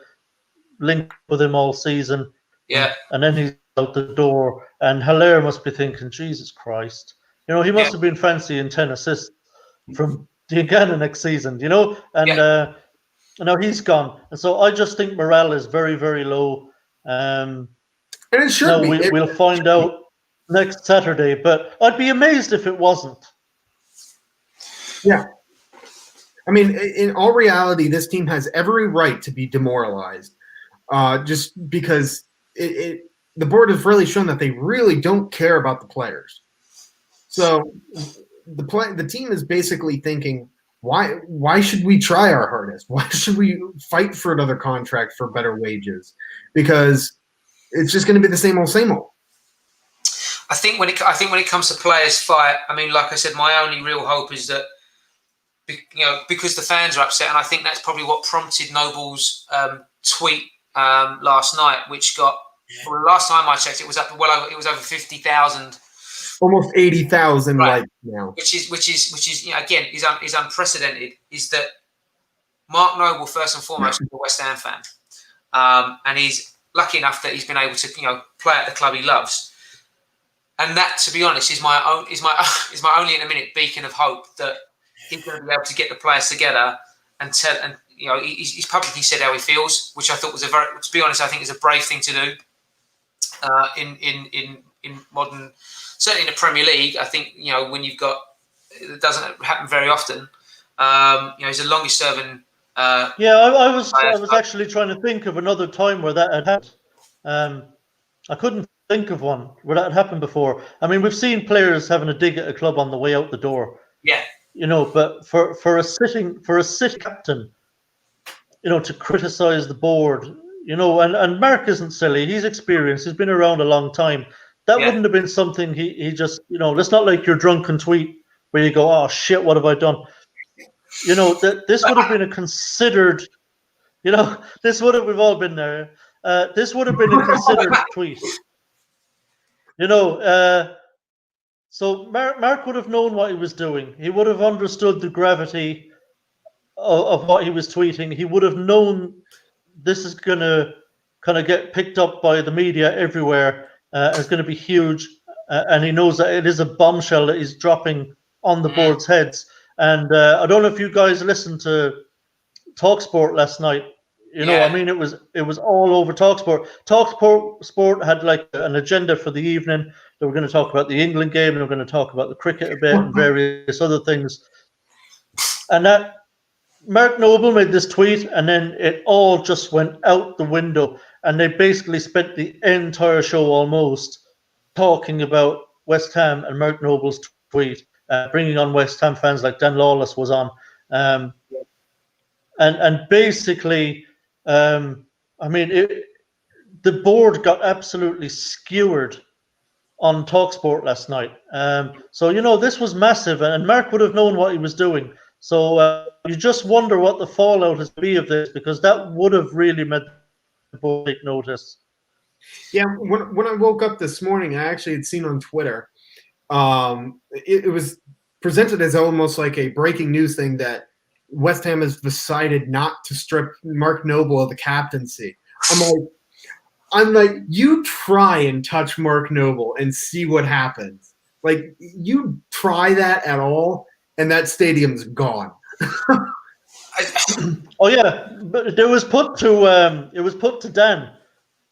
link with him all season. Yeah. And then he's out the door. And Haller must be thinking, Jesus Christ. He must have been fancying 10 assists from Diangana next season, And now he's gone. And so I just think morale is very, very low. And it should be. We'll find out next Saturday, but I'd be amazed if it wasn't. Yeah. I mean, in all reality, this team has every right to be demoralized. just because the board has really shown that they really don't care about the players. So the team is basically thinking, why should we try our hardest? Why should we fight for another contract for better wages? Because it's just going to be the same old. I think when it comes to players' fight, I mean, like I said, my only real hope is that, because the fans are upset, and I think that's probably what prompted Noble's tweet last night, which got, well, last time I checked, it was over 50,000, almost 80,000 right, like now, which is again is unprecedented. Is that Mark Noble first and foremost is a West Ham fan, and he's lucky enough that he's been able to play at the club he loves. And that, to be honest, is my only in a minute beacon of hope that he's going to be able to get the players together and tell. And he's publicly said how he feels, which I thought was to be honest, I think is a brave thing to do. In modern, certainly in the Premier League, I think when you've got, it doesn't happen very often. He's the longest serving. I was actually trying to think of another time where that had happened. I couldn't think of one where that had happened before. I mean, we've seen players having a dig at a club on the way out the door. Yeah. But for a sitting captain, to criticize the board, and Mark isn't silly. He's experienced. He's been around a long time. That wouldn't have been something he just, it's not like your drunken tweet where you go, oh shit, what have I done? This would have been a considered, we've all been there. This would have been a considered tweet. So Mark would have known what he was doing. He would have understood the gravity of what he was tweeting. He would have known this is going to kind of get picked up by the media everywhere. It's going to be huge. And he knows that it is a bombshell that he's dropping on the board's heads. And I don't know if you guys listened to TalkSport last night. I mean, it was all over TalkSport. TalkSport had like an agenda for the evening. They were going to talk about the England game. They were going to talk about the cricket a bit and various other things. And that Mark Noble made this tweet, and then it all just went out the window. And they basically spent the entire show almost talking about West Ham and Mark Noble's tweet, bringing on West Ham fans like Dan Lawless was on. And basically, the board got absolutely skewered on TalkSport last night. So this was massive, and Mark would have known what he was doing. So you just wonder what the fallout has been of this, because that would have really made the board take notice. Yeah, when I woke up this morning, I actually had seen on Twitter, it was presented as almost like a breaking news thing that West Ham has decided not to strip Mark Noble of the captaincy. I'm like, you try and touch Mark Noble and see what happens. Like, you try that at all, and that stadium's gone. Oh yeah, but it was put to Dan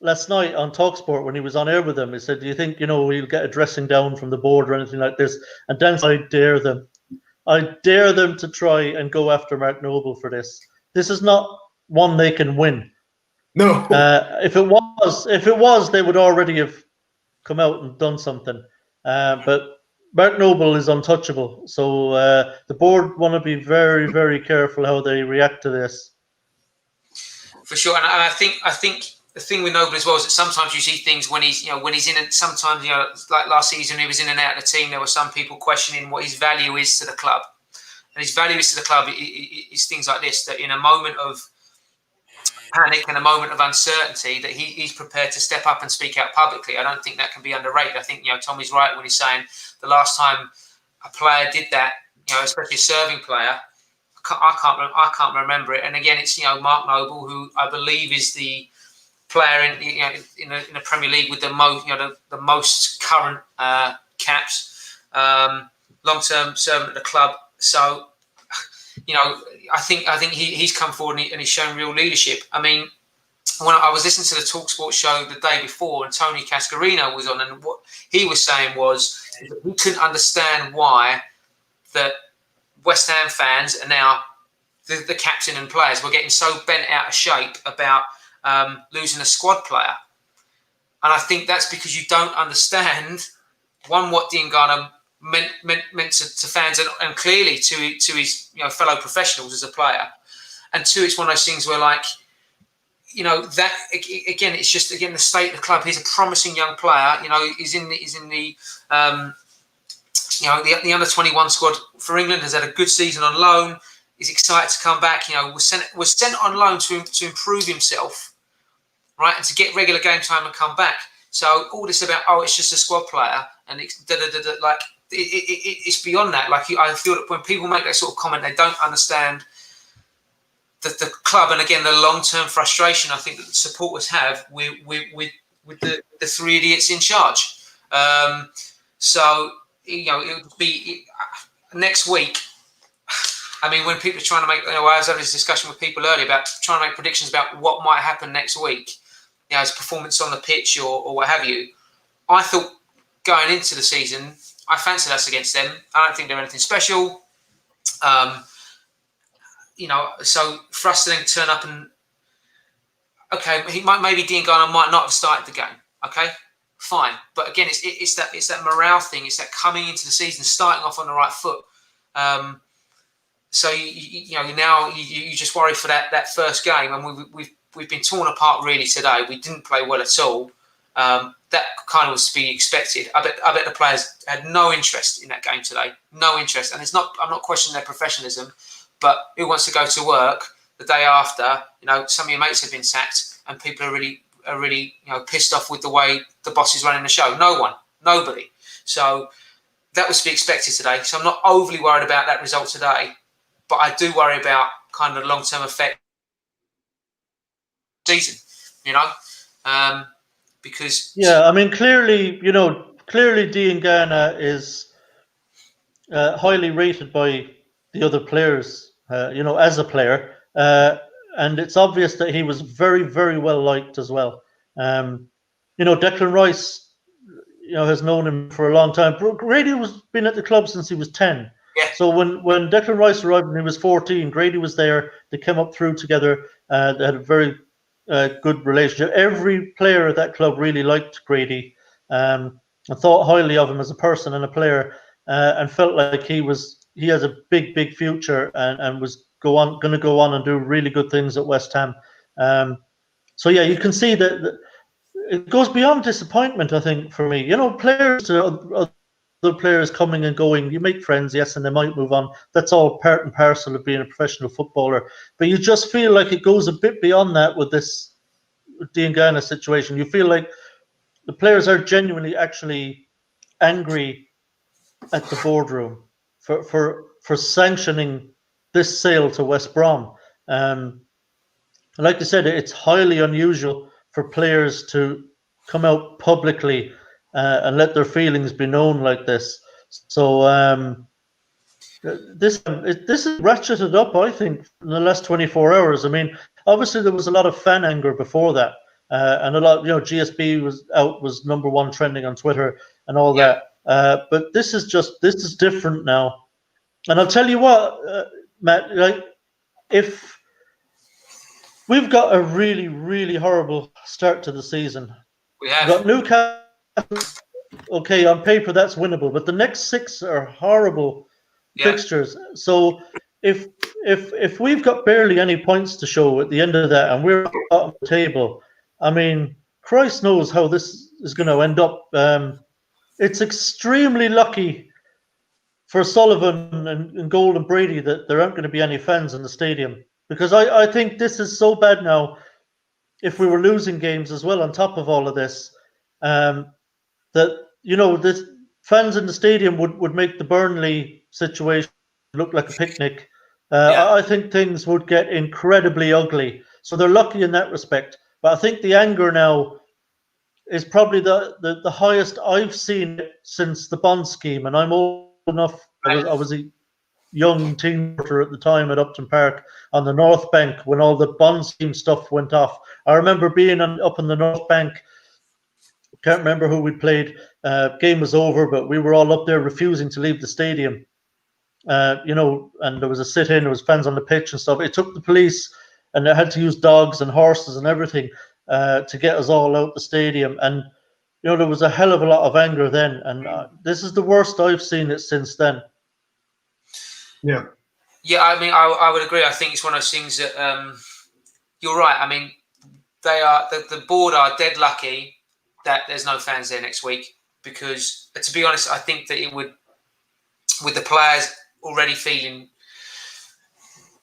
last night on TalkSport when he was on air with them. He said, "Do you think we'll get a dressing down from the board or anything like this?" And Dan said, I dare them to try and go after Mark Noble for this. This is not one they can win. No. If it was, they would already have come out and done something. But Mark Noble is untouchable. So the board want to be very, very careful how they react to this. For sure, and I think the thing with Noble as well is that sometimes you see things when he's in it. Sometimes like last season he was in and out of the team. There were some people questioning what his value is to the club, and his value is to the club is things like this: that in a moment of panic and a moment of uncertainty, that he's prepared to step up and speak out publicly. I don't think that can be underrated. I think Tommy's right when he's saying the last time a player did that, especially a serving player, I can't remember it. And again, it's Mark Noble, who I believe is the player in the Premier League with the most the most current caps, long-term servant at the club. So I think he's come forward and he's shown real leadership. I mean, when I was listening to the TalkSport show the day before, and Tony Cascarino was on, and what he was saying was that he couldn't understand why that West Ham fans are now the captain and players were getting so bent out of shape about losing a squad player. And I think that's because you don't understand, one, what Diangana meant to fans and clearly to his fellow professionals as a player. And two, it's one of those things where, like, that again, it's just the state of the club. He's a promising young player. He's in the the under 21 squad for England. Has had a good season on loan. He's excited to come back. Was sent on loan to improve himself, right, and to get regular game time and come back. So all this about it's just a squad player and it's like it's beyond that. Like I feel that when people make that sort of comment, they don't understand the club, and again the long-term frustration I think that the supporters have with the three idiots in charge. So it would be next week. I mean, when people are trying to make, I was having this discussion with people earlier about trying to make predictions about what might happen next week, as performance on the pitch or what have you. I thought going into the season, I fancied us against them. I don't think they're anything special. So for us to then turn up and maybe Diangana might not have started the game. Okay, fine. But again, it's that morale thing. It's that coming into the season, starting off on the right foot. So you just worry for that first game, and we've been torn apart really today. We didn't play well at all. That kind of was to be expected. I bet the players had no interest in that game today. No interest, and I'm not questioning their professionalism. But who wants to go to work the day after? Some of your mates have been sacked, and people are really pissed off with the way the boss is running the show. No one, nobody. So that was to be expected today. So I'm not overly worried about that result today, but I do worry about kind of the long-term effect season. Because I mean, clearly Diangana is highly rated by the other players. As a player, and it's obvious that he was very, very well liked as well. Declan Rice, has known him for a long time. Grady been at the club since he was 10. Yeah. So when Declan Rice arrived when he was 14, Grady was there. They came up through together. They had a very good relationship. Every player at that club really liked Grady, and thought highly of him as a person and a player, and felt like he has a big, big future and was going to go on and do really good things at West Ham. You can see that it goes beyond disappointment, I think, for me. Other players coming and going, you make friends, yes, and they might move on. That's all part and parcel of being a professional footballer. But you just feel like it goes a bit beyond that with this Diangana situation. You feel like the players are genuinely actually angry at the boardroom for sanctioning this sale to West Brom. Like I said, it's highly unusual for players to come out publicly and let their feelings be known like this. So this is ratcheted up, I think, in the last 24 hours. I mean, obviously there was a lot of fan anger before that, and a lot, GSB was number one trending on Twitter and all that. But this is different now. And I'll tell you what, Matt, like, if we've got a really, really horrible start to the season. We've got Newcastle. Okay, on paper that's winnable, but the next 6 are horrible fixtures. So if we've got barely any points to show at the end of that, and we're on the table, I mean, Christ knows how this is going to end up. It's extremely lucky for Sullivan and Gold and Brady that there aren't going to be any fans in the stadium, because I think this is so bad now. If we were losing games as well on top of all of this, that the fans in the stadium would make the Burnley situation look like a picnic. I think things would get incredibly ugly. So they're lucky in that respect. But I think the anger now is probably the highest I've seen since the Bond scheme, and I'm old enough. I was a young teen reporter at the time at Upton Park on the North Bank when all the Bond scheme stuff went off. I remember being up on the North Bank. Can't remember who we played. Game was over, but we were all up there refusing to leave the stadium. And there was a sit-in. There was fans on the pitch and stuff. It took the police and they had to use dogs and horses and everything to get us all out the stadium. And there was a hell of a lot of anger then, and this is the worst I've seen it since then. Yeah. Yeah, I mean, I would agree. I think it's one of those things that you're right. I mean, they are the board are dead lucky that there's no fans there next week, because to be honest, I think that it would, with the players already feeling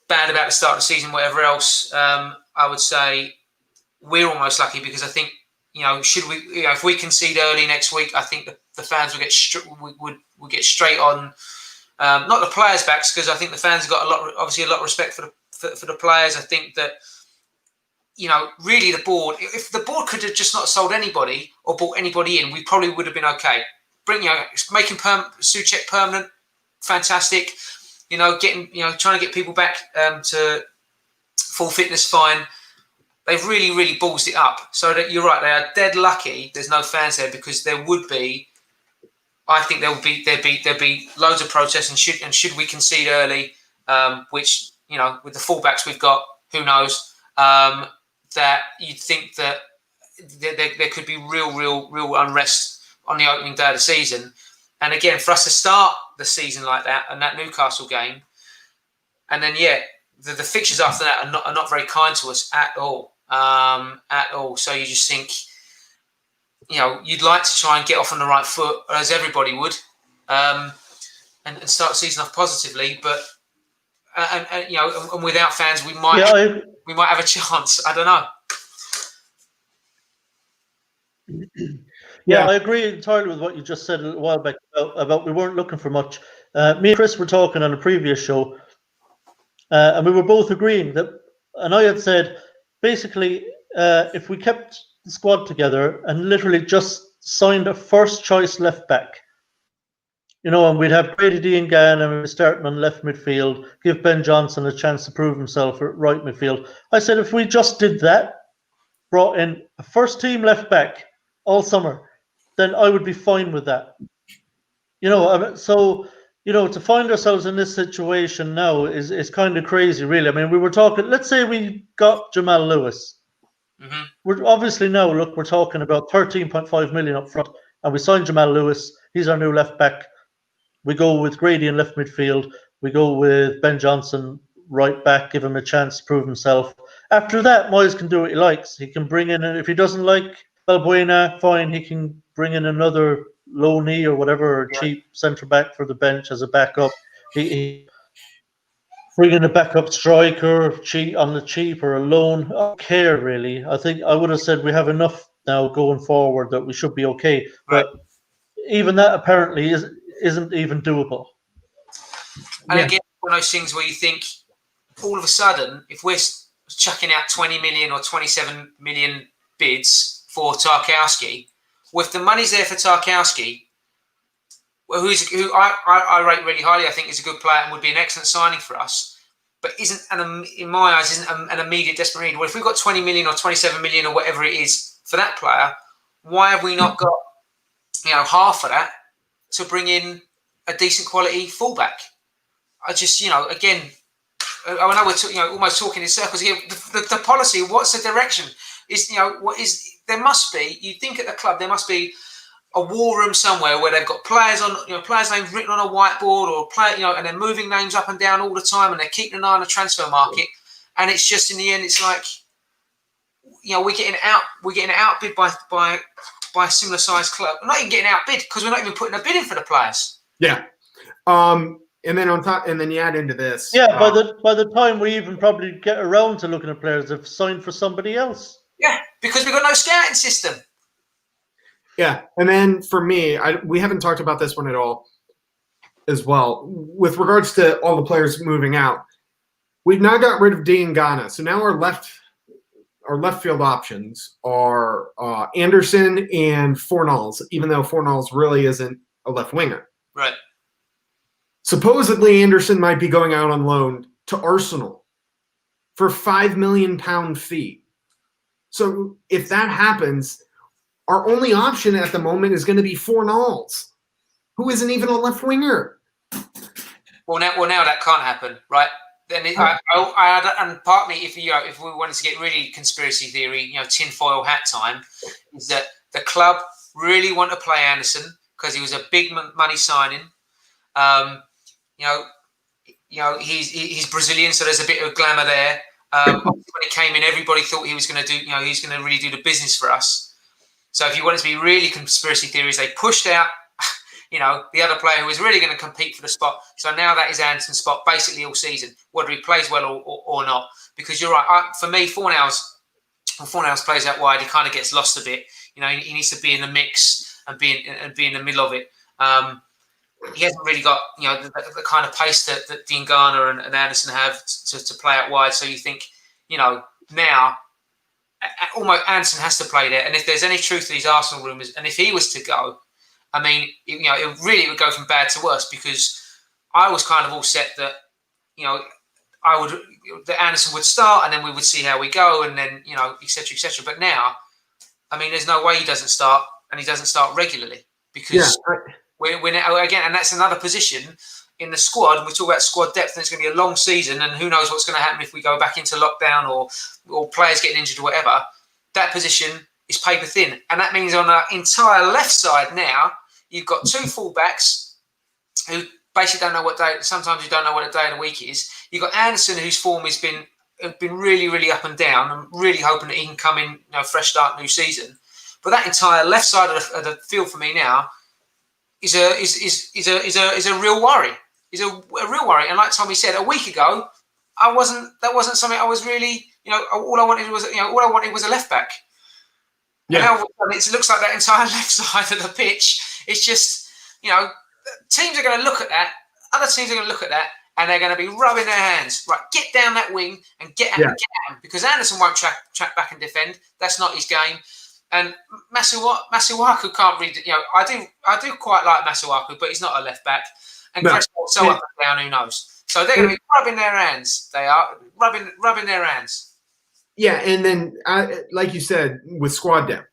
bad about the start of the season, whatever else, I would say we're almost lucky, because I think, should we, if we concede early next week, I think the fans will get get straight on. Not the players' backs, because I think the fans have got a lot of respect for the players. I think that, really the board, if the board could have just not sold anybody or bought anybody in, we probably would have been okay. Making Souček permanent, fantastic. Trying to get people back to full fitness, fine. They've really, really ballsed it up. So that you're right, they are dead lucky there's no fans there, because there would be. I think there'd be loads of protests, and should we concede early, which with the fullbacks we've got, who knows, that you'd think that there could be real unrest on the opening day of the season. And again, for us to start the season like that, and that Newcastle game, and then the fixtures after that are not very kind to us at all, So you just think, you'd like to try and get off on the right foot, as everybody would, and start the season off positively. But and without fans, we might have a chance. I don't know. Yeah, I agree entirely with what you just said a while back about we weren't looking for much. Me and Chris were talking on a previous show, and we were both agreeing that, and I had said, basically, if we kept the squad together and literally just signed a first choice left back, and we'd have Grady Diangana and we'd be starting on left midfield, give Ben Johnson a chance to prove himself at right midfield. I said, if we just did that, brought in a first team left back all summer, then I would be fine with that. So to find ourselves in this situation now is kind of crazy, really. I mean, we were talking, let's say we got Jamal Lewis. Mm-hmm. We're obviously now, we're talking about 13.5 million up front, and we signed Jamal Lewis. He's our new left back. We go with Grady in left midfield. We go with Ben Johnson right back, give him a chance to prove himself. After that, Moyes can do what he likes. He can bring in, if he doesn't like Balbuena, fine, he can bring in another low knee or whatever, or cheap centre back for the bench as a backup. He bring in a backup striker, cheap on the cheap or a loan. I don't care, really. I think I would have said we have enough now going forward that we should be okay. But even that apparently isn't even doable. And again, one of those things where you think, all of a sudden, if we're chucking out 20 million or 27 million bids for Tarkowski, well, if the money's there for Tarkowski, who I rate really highly, I think is a good player and would be an excellent signing for us, but in my eyes, isn't an immediate desperate need. Well, if we've got 20 million or 27 million or whatever it is for that player, why have we not got half of that to bring in a decent quality fullback? I just, again, I know we're almost talking in circles again. The policy, what's the direction? There must be, you think at the club, there must be a war room somewhere where they've got players names written on a whiteboard, or and they're moving names up and down all the time, and they're keeping an eye on the transfer market. And it's just, in the end, it's like, we're getting outbid by a similar sized club. We're not even getting outbid because we're not even putting a bid in for the players. Yeah. And then on top, and then you add into this. Yeah, by the time we even probably get around to looking at players, they've signed for somebody else. Yeah, because we've got no scouting system. Yeah, and then for me, we haven't talked about this one at all as well. With regards to all the players moving out, we've now got rid of Diangana. So now our left field options are Anderson and Fornals, even though Fornals really isn't a left winger. Right. Supposedly, Anderson might be going out on loan to Arsenal for a £5 million fee. So if that happens, our only option at the moment is going to be Fornals, who isn't even a left winger. Well, now that can't happen, right? then I had, and partly if if we wanted to get really conspiracy theory, tinfoil hat time, is that the club really want to play Anderson because he was a big money signing. He's Brazilian, so there's a bit of glamour there. When he came in, everybody thought he was going to do, he's going to really do the business for us. So if you want it to be really conspiracy theories, they pushed out, the other player who was really going to compete for the spot. So now that is Anderson's spot basically all season, whether he plays well or not. Because you're right, for me, Fornals plays out wide, he kind of gets lost a bit. He needs to be in the mix and be in the middle of it. He hasn't really got the kind of pace that Diangana and Anderson have to play out wide. So you think, now almost Anderson has to play there. And if there's any truth to these Arsenal rumours, and if he was to go, I mean, it would go from bad to worse, because I was kind of all set that, that Anderson would start and then we would see how we go and then, et cetera, et cetera. But now, I mean, there's no way he doesn't start, and he doesn't start regularly, because we're now, again, and that's another position in the squad. We talk about squad depth, and it's going to be a long season, and who knows what's going to happen if we go back into lockdown or players getting injured or whatever. That position is paper thin, and that means on the entire left side now, you've got two fullbacks who basically don't know what day. Sometimes you don't know what a day of the week is. You've got Anderson, whose form has been really, really up and down. I'm really hoping that he can come in, fresh start, new season. But that entire left side of the field for me now is a real worry. Is a real worry. And like Tommy said a week ago, that wasn't something I was really, all I wanted was a left back. Yeah. And now it looks like that entire left side of the pitch. It's just, teams are going to look at that. Other teams are going to look at that, and they're going to be rubbing their hands. Right, get down that wing and get at him, because Anderson won't track back and defend. That's not his game. And Masuaku can't read. I do quite like Masuaku, but he's not a left back. And Cresswell's so up and down, who knows? So they're going to be rubbing their hands. They are rubbing their hands. Yeah, and then like you said, with squad depth,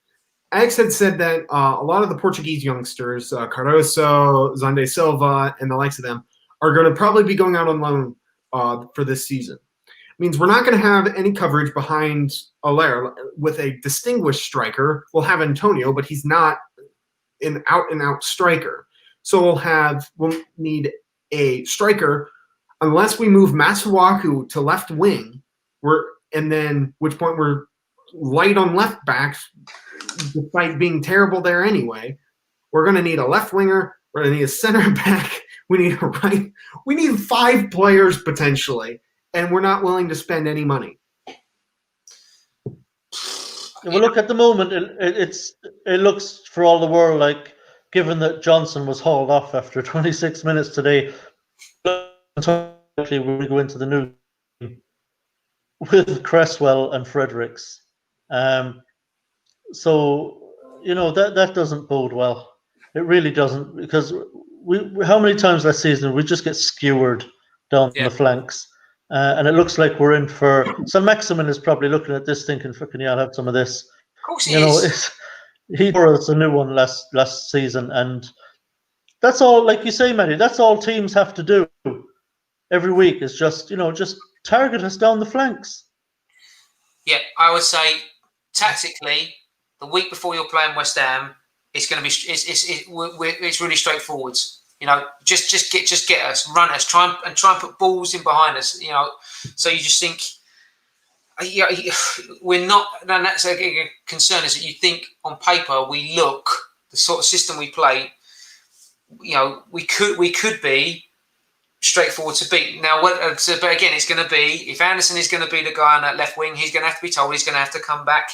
Alex had said that a lot of the Portuguese youngsters, Caruso, Xande Silva, and the likes of them, are going to probably be going out on loan for this season. It means we're not going to have any coverage behind Haller with a distinguished striker. We'll have Antonio, but he's not an out-and-out striker. So we'll need a striker, unless we move Masuaku to left wing, which point we're light on left backs, despite being terrible there anyway. We're going to need a left winger. We're going to need a center back. We need a right. We need 5 players potentially, and we're not willing to spend any money. Well, look, at the moment, it looks for all the world like, given that Johnson was hauled off after 26 minutes today, we go into the new with Cresswell and Fredericks. So, that doesn't bode well. It really doesn't, because we how many times last season we just get skewered down the flanks, and it looks like we're in for. So Maximin is probably looking at this thinking, "Fucking, I'll have some of this." Of course he is. He brought us a new one last season, and that's all. Like you say, Matty, that's all teams have to do every week is just target us down the flanks. Yeah, I would say tactically, the week before you're playing West Ham, it's going to be it's really straightforward. Just get us, run us, try and put balls in behind us. So you just think, we're not. And that's a concern, is that you think on paper we look the sort of system we play. We could be straightforward to beat. Now, but again, it's going to be, if Anderson is going to be the guy on that left wing, he's going to have to be told he's going to have to come back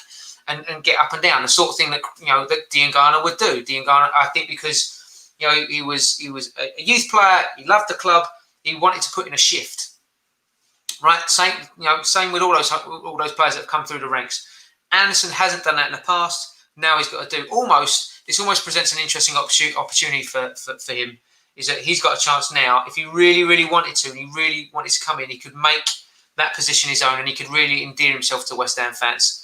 and get up and down, the sort of thing that that Diangana would do. Diangana, I think, because he was a youth player, he loved the club, he wanted to put in a shift. Right, same with all those players that have come through the ranks. Anderson hasn't done that in the past. Now he's got to do this almost presents an interesting opportunity for him. Is that he's got a chance now, if he really, really wanted to, and he really wanted to come in, he could make that position his own, and he could really endear himself to West Ham fans.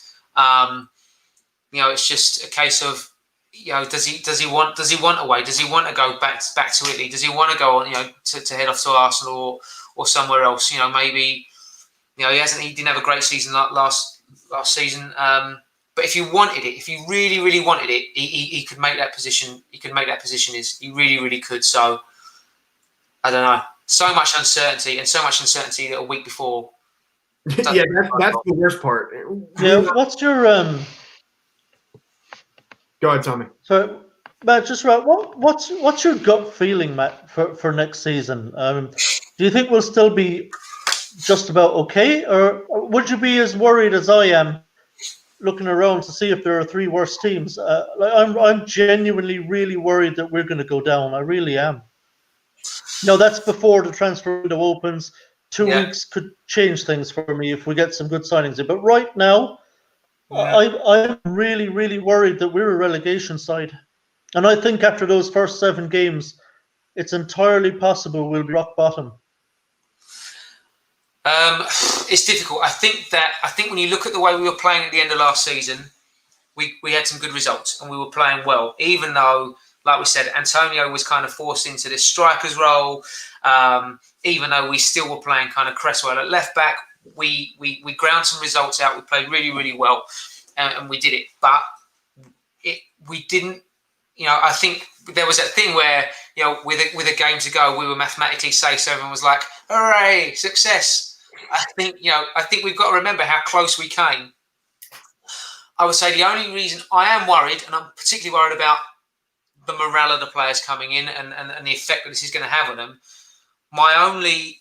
It's just a case of does he want away? Does he want to go back to Italy? Does he want to go on, to head off to Arsenal or somewhere else? Maybe he didn't have a great season last season. But if you wanted it, if you really, really wanted it, he could make that position. He could make that position. He really, really could. So I don't know. So much uncertainty that a week before. Yeah, that's the worst part. Yeah, what's your Go ahead, Tommy. So, Matt, just right. What's your gut feeling, Matt, for next season? Do you think we'll still be just about okay, or would you be as worried as I am, looking around to see if there are three worse teams? I'm genuinely really worried that we're going to go down. I really am. No, that's before the transfer window opens. 2 weeks could change things for me if we get some good signings in. But right now, I'm really, really worried that we're a relegation side. And I think after those first 7 games, it's entirely possible we'll be rock bottom. It's difficult. I think when you look at the way we were playing at the end of last season, we had some good results and we were playing well, even though, like we said, Antonio was kind of forced into this striker's role. Even though we still were playing kind of Cresswell at left back, we ground some results out. We played really, really well, and we did it. But we didn't. I think there was that thing where with a game to go, we were mathematically safe. So everyone was like, "Hooray, success!" I think we've got to remember how close we came. I would say the only reason I am worried, and I'm particularly worried about the morale of the players coming in and the effect that this is going to have on them. If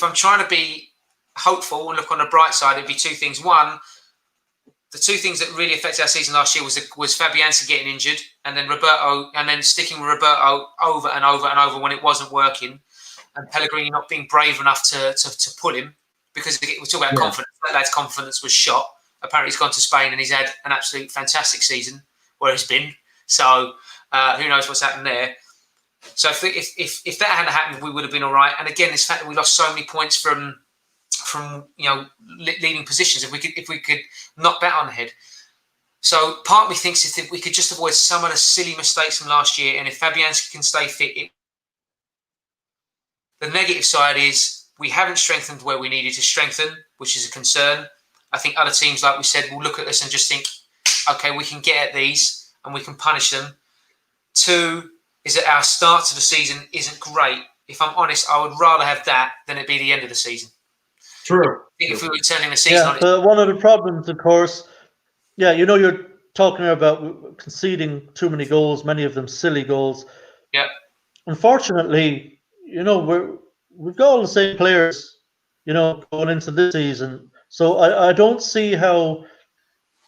I'm trying to be hopeful and look on the bright side, it'd be 2 things. One, the 2 things that really affected our season last year was Fabianski getting injured, and then sticking with Roberto over and over and over when it wasn't working, and Pellegrini not being brave enough to pull him, because we talk about confidence. That lad's confidence was shot. Apparently, he's gone to Spain and he's had an absolute fantastic season where he's been. So who knows what's happened there. So if that hadn't happened, we would have been all right. And again, this fact that we lost so many points from leading positions, if we could knock that on the head. So part of me thinks if we could just avoid some of the silly mistakes from last year, and if Fabianski can stay fit, the negative side is we haven't strengthened where we needed to strengthen, which is a concern. I think other teams, like we said, will look at this and just think, okay, we can get at these and we can punish them. 2 is that our start to the season isn't great. If I'm honest, I would rather have that than it be the end of the season. True. I think if we were turning the season on, but one of the problems, of course, you're talking about conceding too many goals, many of them silly goals. Yeah. Unfortunately, we've got all the same players, going into this season. So I don't see how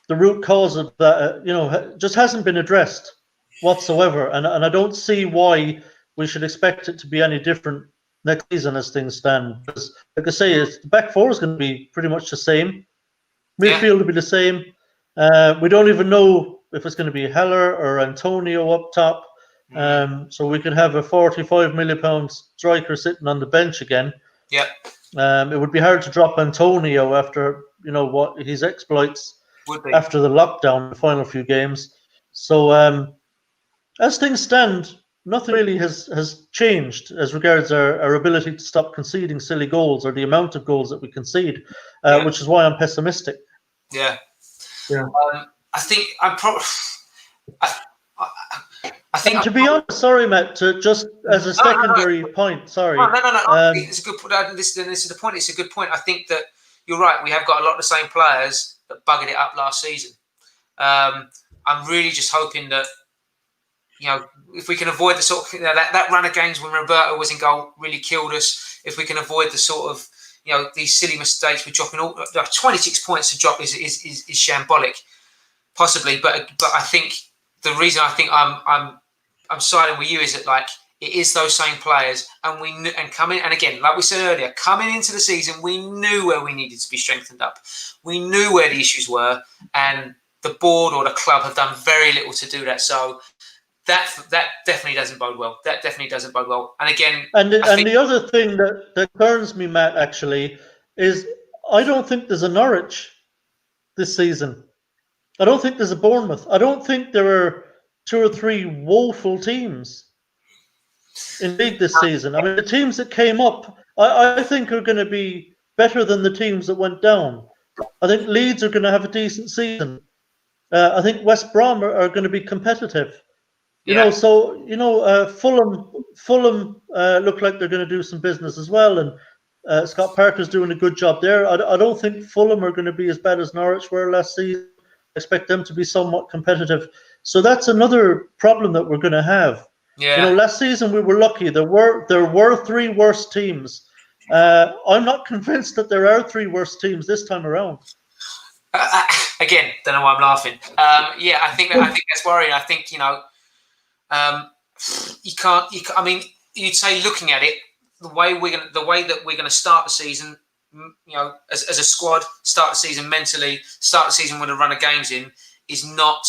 the root cause of that, just hasn't been addressed whatsoever. And I don't see why we should expect it to be any different next season as things stand. Because, like I say, the back 4 is going to be pretty much the same. Midfield will be the same. We don't even know if it's going to be Heller or Antonio up top. So we could have a £45 million striker sitting on the bench again. Yeah. It would be hard to drop Antonio after what his exploits would be after the lockdown, the final few games. So as things stand, nothing really has changed as regards our ability to stop conceding silly goals or the amount of goals that we concede, which is why I'm pessimistic. Yeah. I think I'm probably. I think to be honest, sorry, Matt, just as a secondary point, sorry. No. It's a good point. This is the point. It's a good point. I think that you're right. We have got a lot of the same players that buggered it up last season. I'm really just hoping that, if we can avoid the sort of that run of games when Roberto was in goal really killed us. If we can avoid the sort of these silly mistakes, we're dropping 26 points to drop is shambolic, possibly. But I think the reason I think I'm siding with you is that it is those same players, and coming, and again, like we said earlier, coming into the season, we knew where we needed to be strengthened up. We knew where the issues were, and the board or the club have done very little to do that. So that definitely doesn't bode well. That definitely doesn't bode well. And again, the other thing that concerns me, Matt, actually, is I don't think there's a Norwich this season. I don't think there's a Bournemouth. I don't think there are 2 or 3 woeful teams in league this season. I mean, the teams that came up, I think are going to be better than the teams that went down. I think Leeds are going to have a decent season. I think West Brom are going to be competitive. Fulham look like they're going to do some business as well, and Scott Parker's doing a good job there. I don't think Fulham are going to be as bad as Norwich were last season. I expect them to be somewhat competitive. So that's another problem that we're going to have. Yeah. Last season we were lucky. There were 3 worse teams. I'm not convinced that there are 3 worse teams this time around. Again, don't know why I'm laughing. I think that's worrying. I think you can't. I mean, you'd say looking at it, the way that we're gonna start the season, as a squad, start the season mentally, start the season with a run of games in, is not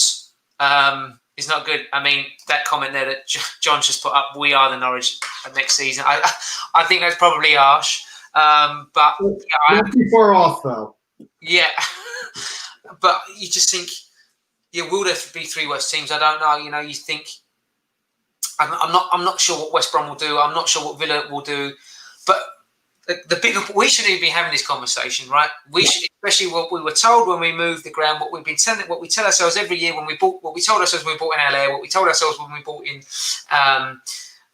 good. I mean, that comment there that John just put up, we are the Norwich next season. I think that's probably harsh, but not too far off though. Yeah, but you just think, will there be 3 worse teams? I don't know. You think. I'm not sure what West Brom will do. I'm not sure what Villa will do, but the bigger, we shouldn't even be having this conversation, right? We should, especially what we were told when we moved the ground, what we tell ourselves every year when we bought, what we told ourselves when we bought in LA, what we told ourselves when we bought in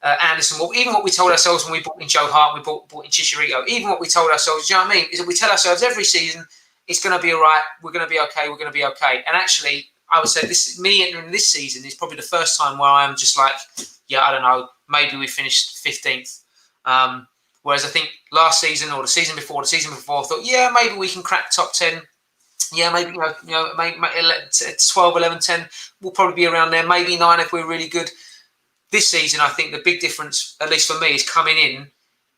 Anderson, even what we told ourselves when we bought in Joe Hart, we bought in Chicharito, even what we told ourselves, you know what I mean? Is that we tell ourselves every season, it's going to be all right, we're going to be okay, we're going to be okay. And actually, I would say me entering this season is probably the first time where I'm just like, I don't know, maybe we finished 15th. Whereas I think last season or the season before, I thought, maybe we can crack top 10. Yeah, maybe, maybe 12, 11, 10, we'll probably be around there. Maybe 9 if we're really good. This season, I think the big difference, at least for me, is coming in,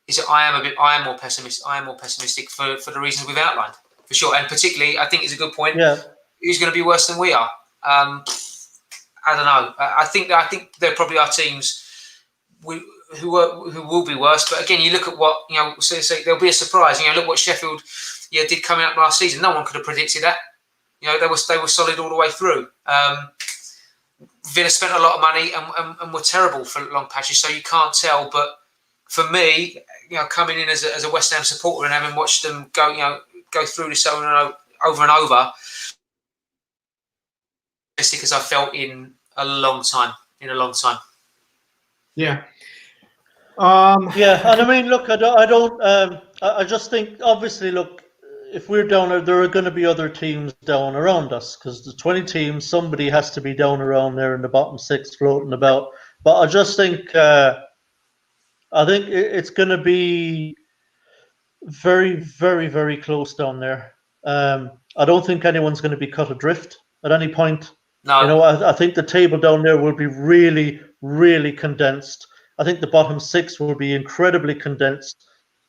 is that I am more pessimistic for the reasons we've outlined, for sure. And particularly, I think it's a good point. Yeah. Who's going to be worse than we are? I don't know. I think there probably are teams who will be worse. But again, you look at what so there'll be a surprise. Look what Sheffield did coming up last season. No one could have predicted that. They were solid all the way through. Villa spent a lot of money and were terrible for long patches, so you can't tell. But for me, coming in as a West Ham supporter and having watched them go through this over and over, as I felt in a long time. Yeah. And I mean, look, I just think, obviously, look, if we're down there are going to be other teams down around us, because the 20 teams, somebody has to be down around there in the bottom 6 floating about. But I just think, it's going to be very, very, very close down there. I don't think anyone's going to be cut adrift at any point. No. I think the table down there will be really, really condensed. I think the bottom 6 will be incredibly condensed.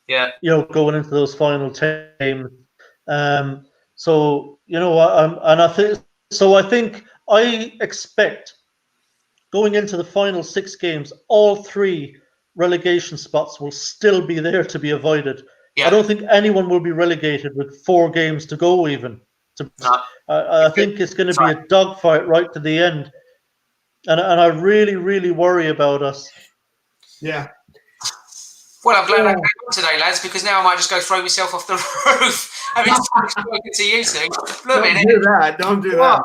Yeah. Going into those final 10 games. I expect going into the final 6 games, all 3 relegation spots will still be there to be avoided. Yeah. I don't think anyone will be relegated with 4 games to go even. No. I think it's going to be a dogfight right to the end. And I really, really worry about us. Yeah. Well, I'm glad I came on today, lads, because now I might just go throw myself off the roof. I mean, spoken to you two. Don't do that.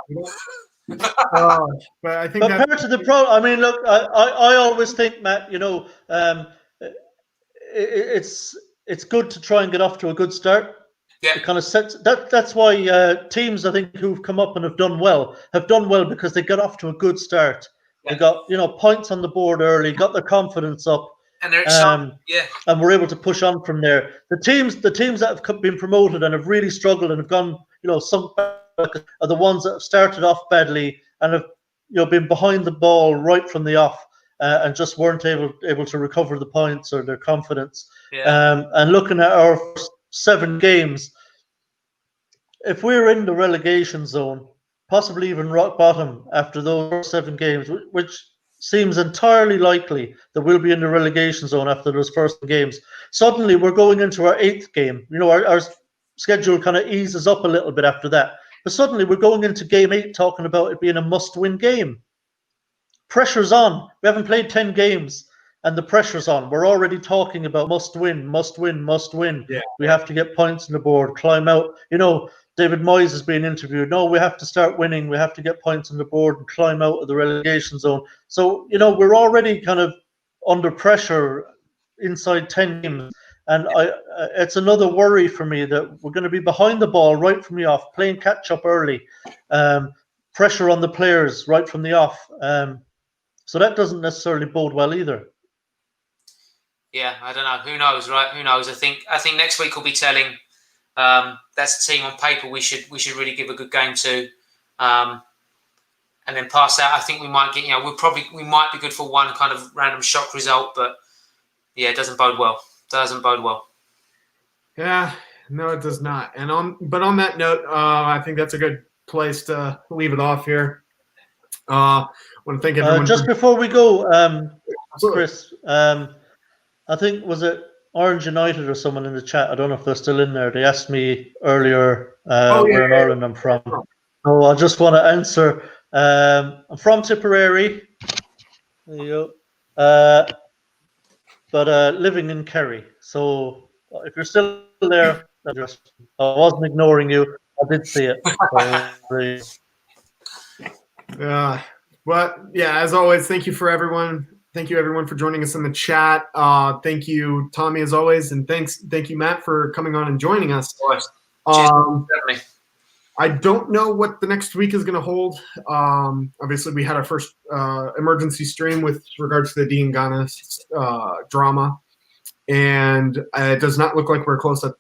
But I think part of the problem. I mean, look, I always think, Matt, it's good to try and get off to a good start. Yeah. It kind of sets that. That's why teams, I think, who've come up and have done well because they got off to a good start. Yeah. They got points on the board early, got their confidence up. And they're excited, and we're able to push on from there. The teams that have been promoted and have really struggled and have gone, sunk back are the ones that have started off badly and have, been behind the ball right from the off and just weren't able to recover the points or their confidence. Yeah. And looking at our first 7 games, if we're in the relegation zone, possibly even rock bottom after those 7 games, which seems entirely likely that we'll be in the relegation zone after those first games. Suddenly, we're going into our 8th game. Our schedule kind of eases up a little bit after that. But suddenly we're going into game 8 talking about it being a must-win game. Pressure's on. We haven't played 10 games and the pressure's on. We're already talking about must win, must win, must win. Yeah. We have to get points on the board, climb out. You know, David Moyes is being interviewed. No, we have to start winning. We have to get points on the board and climb out of the relegation zone. So, you know, we're already kind of under pressure inside 10 games. And it's another worry for me that we're going to be behind the ball right from the off, playing catch up early, pressure on the players right from the off. So that doesn't necessarily bode well either. Yeah, I don't know. Who knows, right? Who knows? I think next week will be telling. That's a team on paper we should really give a good game to, and then past that, I think we might get. You know, we might be good for one kind of random shock result, but yeah, it doesn't bode well. Yeah, no, it does not. And on that note, I think that's a good place to leave it off here. I want to thank everyone. Just before we go, Absolutely. Chris, I think, was it Orange United or someone in the chat? I don't know if they're still in there. They asked me earlier where in Ireland I'm from. So I just want to answer. I'm from Tipperary. There you go. But living in Kerry. So if you're still there, I wasn't ignoring you. I did see it. But yeah, as always, thank you everyone for joining us in the chat. Thank you, Tommy, as always, and thank you, Matt, for coming on and joining us. Of course. I don't know what the next week is going to hold. Obviously, we had our first emergency stream with regards to the Diangana drama, and it does not look like we're close to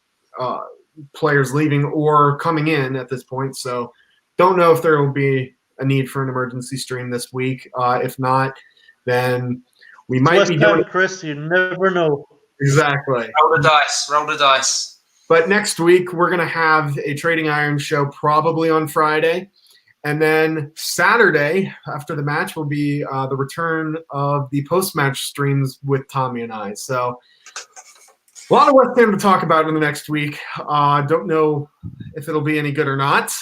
players leaving or coming in at this point. So don't know if there will be a need for an emergency stream this week. If not, then we might be doing. Chris, you never know. Exactly. Roll the dice. But next week we're gonna have a Trading Iron show probably on Friday, and then Saturday after the match will be the return of the post-match streams with Tommy and I. So a lot of West Ham to talk about in the next week. Don't know if it'll be any good or not.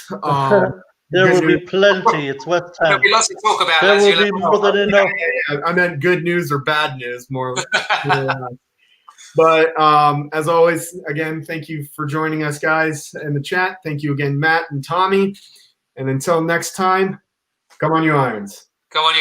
There will be plenty. It's West Ham. There'll be lots to talk about. There will be more than enough. Yeah, I meant good news or bad news more. But as always, again, thank you for joining us, guys, in the chat. Thank you again, Matt and Tommy. And until next time, come on, you Irons. Come on, you.